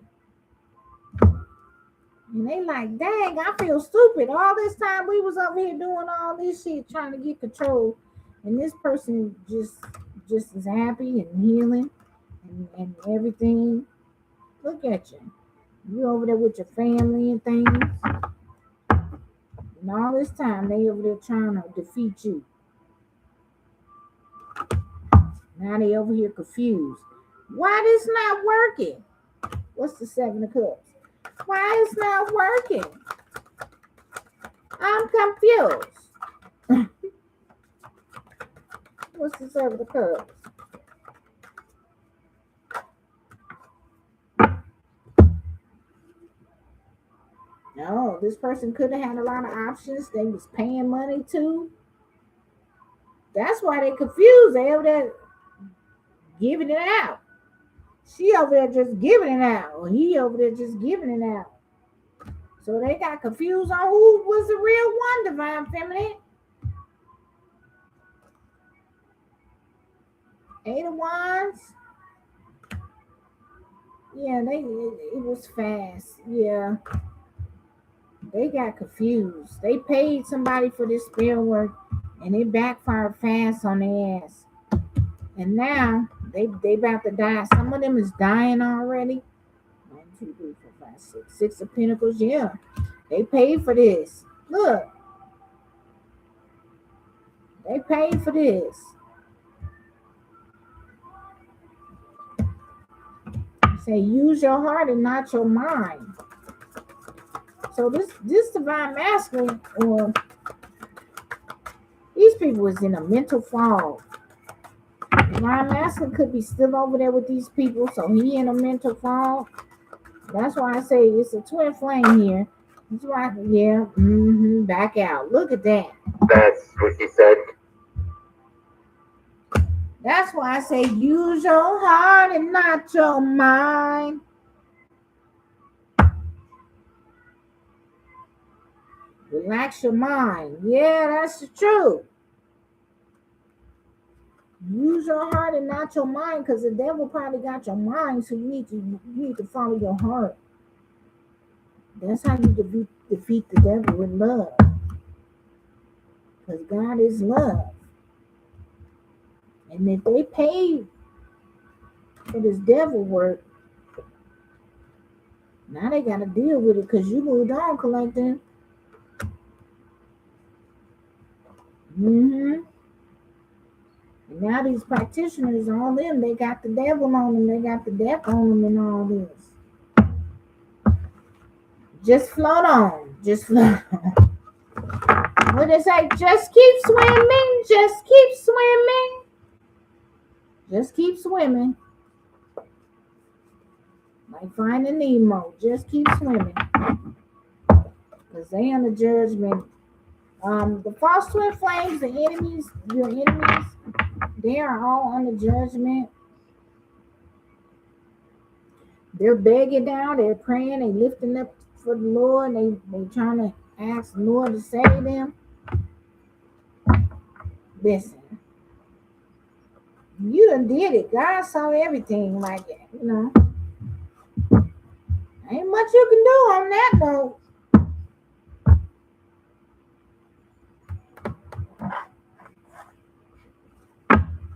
And they like, dang, I feel stupid. All this time we was up here doing all this shit, trying to get control. And this person just is happy and healing and everything. Look at you. You over there with your family and things. And all this time they over there trying to defeat you. Now they over here confused. Why this not working? What's the 7 of Cups? Why it's not working? I'm confused. What's the 7 of Cups? No, this person could have had a lot of options. They was paying money too. That's why they confused. They over there giving it out. She over there just giving it out. Or he over there just giving it out. So they got confused on who was the real one, divine feminine. 8 of Wands. Yeah, it was fast. Yeah. They got confused. They paid somebody for this spell work and it backfired fast on their ass. And now they about to die. Some of them is dying already. 1, 2, 3, 4, 5, 6. 6 of Pentacles. Yeah. They paid for this. Look. They paid for this. Say use your heart and not your mind. So this divine masculine, or these people is in a mental fog. Divine masculine could be still over there with these people, so he in a mental fog. That's why I say it's a twin flame here. That's why, yeah, back out. Look at that. That's what she said. That's why I say use your heart and not your mind. Relax your mind. Yeah, that's the truth. Use your heart and not your mind, because the devil probably got your mind, so you need to follow your heart. That's how you defeat the devil with love. Because God is love. And if they pay for this devil work, now they got to deal with it because you moved on, collecting. And now these practitioners, all them, they got the devil on them. They got the death on them and all this. Just float on. Just float on. What they say? Just keep swimming. Just keep swimming. Just keep swimming. Like Finding Nemo. Just keep swimming. Because they under judgment. The false twin flames, the enemies, your enemies, they are all under judgment. They're begging down, they're praying, they lifting up for the Lord, they trying to ask the Lord to save them. Listen, you done did it. God saw everything, like that, Ain't much you can do on that note.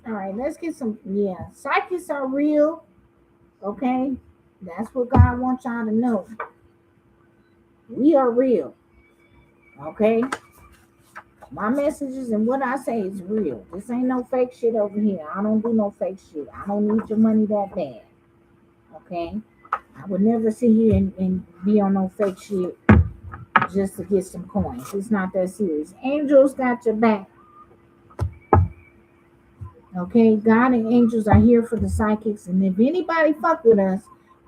All right, let's get some. Yeah, psychics are real. Okay, that's what God wants y'all to know. We are real. Okay, my messages and what I say is real. This ain't no fake shit over here. I don't do no fake shit. I don't need your money that bad. Okay, I would never sit here and be on no fake shit just to get some coins. It's not that serious. Angels got your back. Okay, God and angels are here for the psychics, and if anybody fuck with us,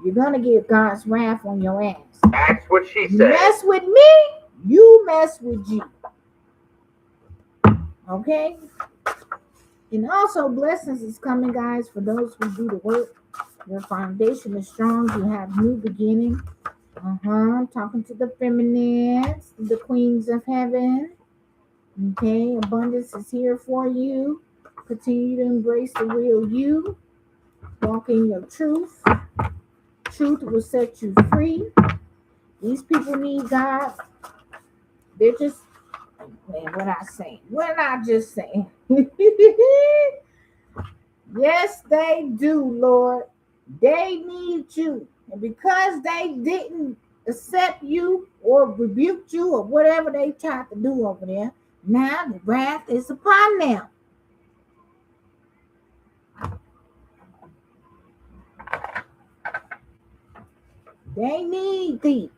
you're gonna get God's wrath on your ass. That's what she You said. mess with me, you mess with you. Okay? And also blessings is coming, guys, for those who do the work. Your foundation is strong. You have new beginning. Talking to the feminines, the queens of heaven. Okay, abundance is here for you. Continue to embrace the real you. Walk in your truth. Truth will set you free. These people need God. They're just, what I say? What I just say? Yes, they do, Lord. They need you. And because they didn't accept you or rebuke you or whatever they tried to do over there, now the wrath is upon them. They need thee.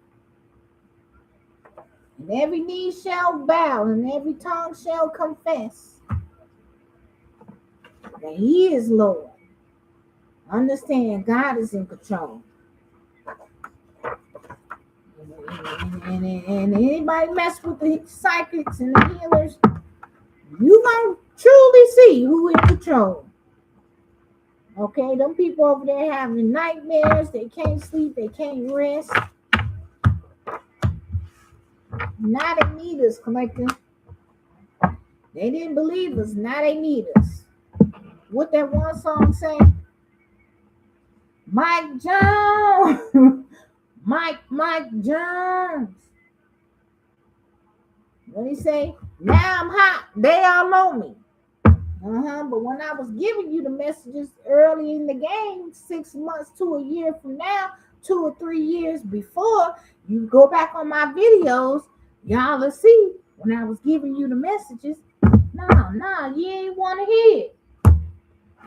And every knee shall bow and every tongue shall confess that he is Lord. Understand, God is in control. And anybody mess with the psychics and the healers, you gonna truly see who in control. Okay, them people over there having nightmares, they can't sleep, they can't rest. Now they need us, collective. They didn't believe us, now they need us. What that one song say? Mike Jones. Mike Jones. What he say? Now I'm hot. They all know me. But when I was giving you the messages early in the game, 6 months to a year from now, 2 or 3 years before, you go back on my videos, y'all will see when I was giving you the messages. No, you ain't want to hear it.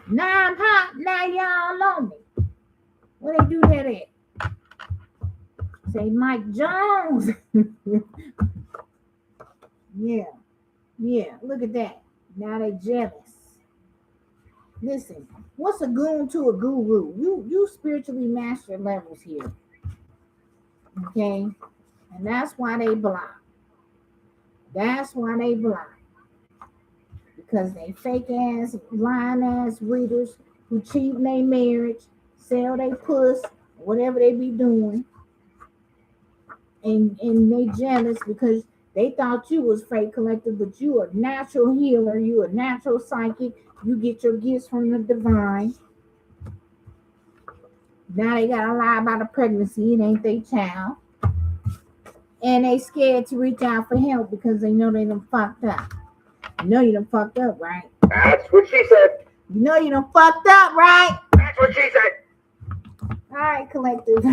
Now I'm hot. Now y'all know me. Where they do that at? Say Mike Jones. Yeah, yeah. Look at that. Now they jealous. Listen, what's a goon to a guru? You spiritually master levels here. Okay? And that's why they block. That's why they block. Because they fake ass, lying ass readers who cheat in their marriage, sell their puss, whatever they be doing, and they jealous because they thought you was fake collective, but you a natural healer, you a natural psychic, you get your gifts from the divine. Now they gotta lie about a pregnancy, it ain't their child. And they scared to reach out for help because they know they done fucked up. You know you done fucked up, right? That's what she said. You know you done fucked up, right? That's what she said. All right, collective.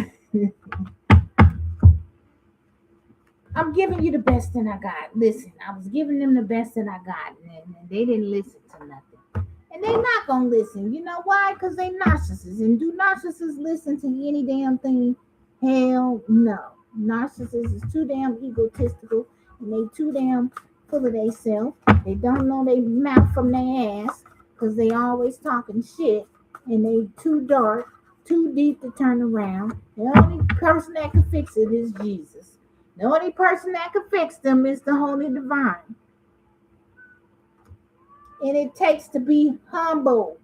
I'm giving you the best that I got. Listen, I was giving them the best that I got, and they didn't listen to nothing. And they not gonna listen. You know why? Because they narcissists. And do narcissists listen to any damn thing? Hell no. Narcissists is too damn egotistical, and they too damn full of themselves. They don't know they mouth from their ass because they always talking shit, and they too dark, too deep to turn around. The only person that can fix it is Jesus. The only person that can fix them is the Holy Divine. And it takes to be humbled.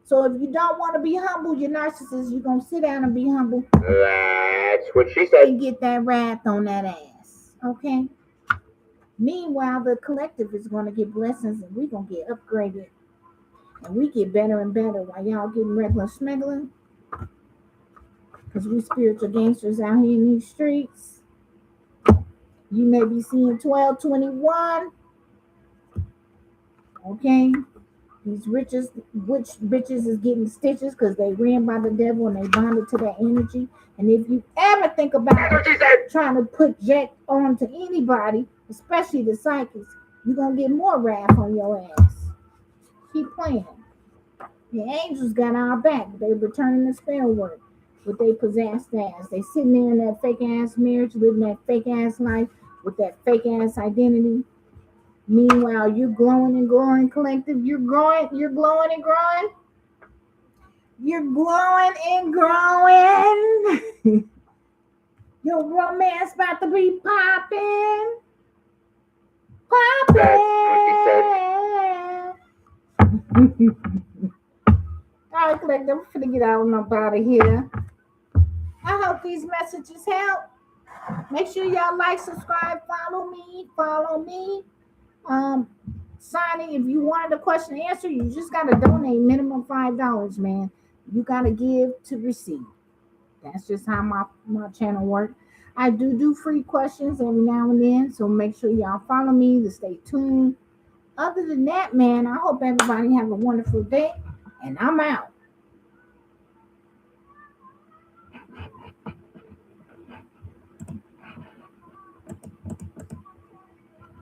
So if you don't want to be humble, you're narcissist, you're going to sit down and be humble. That's what she said. And get that wrath on that ass. Okay? Meanwhile, the collective is going to get blessings and we're going to get upgraded. And we get better and better while y'all getting regular smuggling. Because we spiritual gangsters out here in these streets. You may be seeing 1221. Okay? These witch bitches is getting stitches because they ran by the devil and they bonded to that energy. And if you ever think about trying to project onto anybody, especially the psychics, you're going to get more wrath on your ass. Keep playing. The angels got our back. They're returning the spell work. What they possessed as. They sitting there in that fake ass marriage, living that fake ass life with that fake ass identity. Meanwhile, you're glowing and growing, collective. You're glowing and growing. You're glowing and growing. Your romance about to be popping. That's what she said. All right, collective. I'm finna get out of here. I hope these messages help. Make sure y'all like, subscribe, follow me. Signing, if you wanted a question and answer, you just gotta donate minimum $5, man. You gotta give to receive. That's just how my channel works. I do free questions every now and then, so make sure y'all follow me to stay tuned. Other than that, man, I hope everybody have a wonderful day, and I'm out.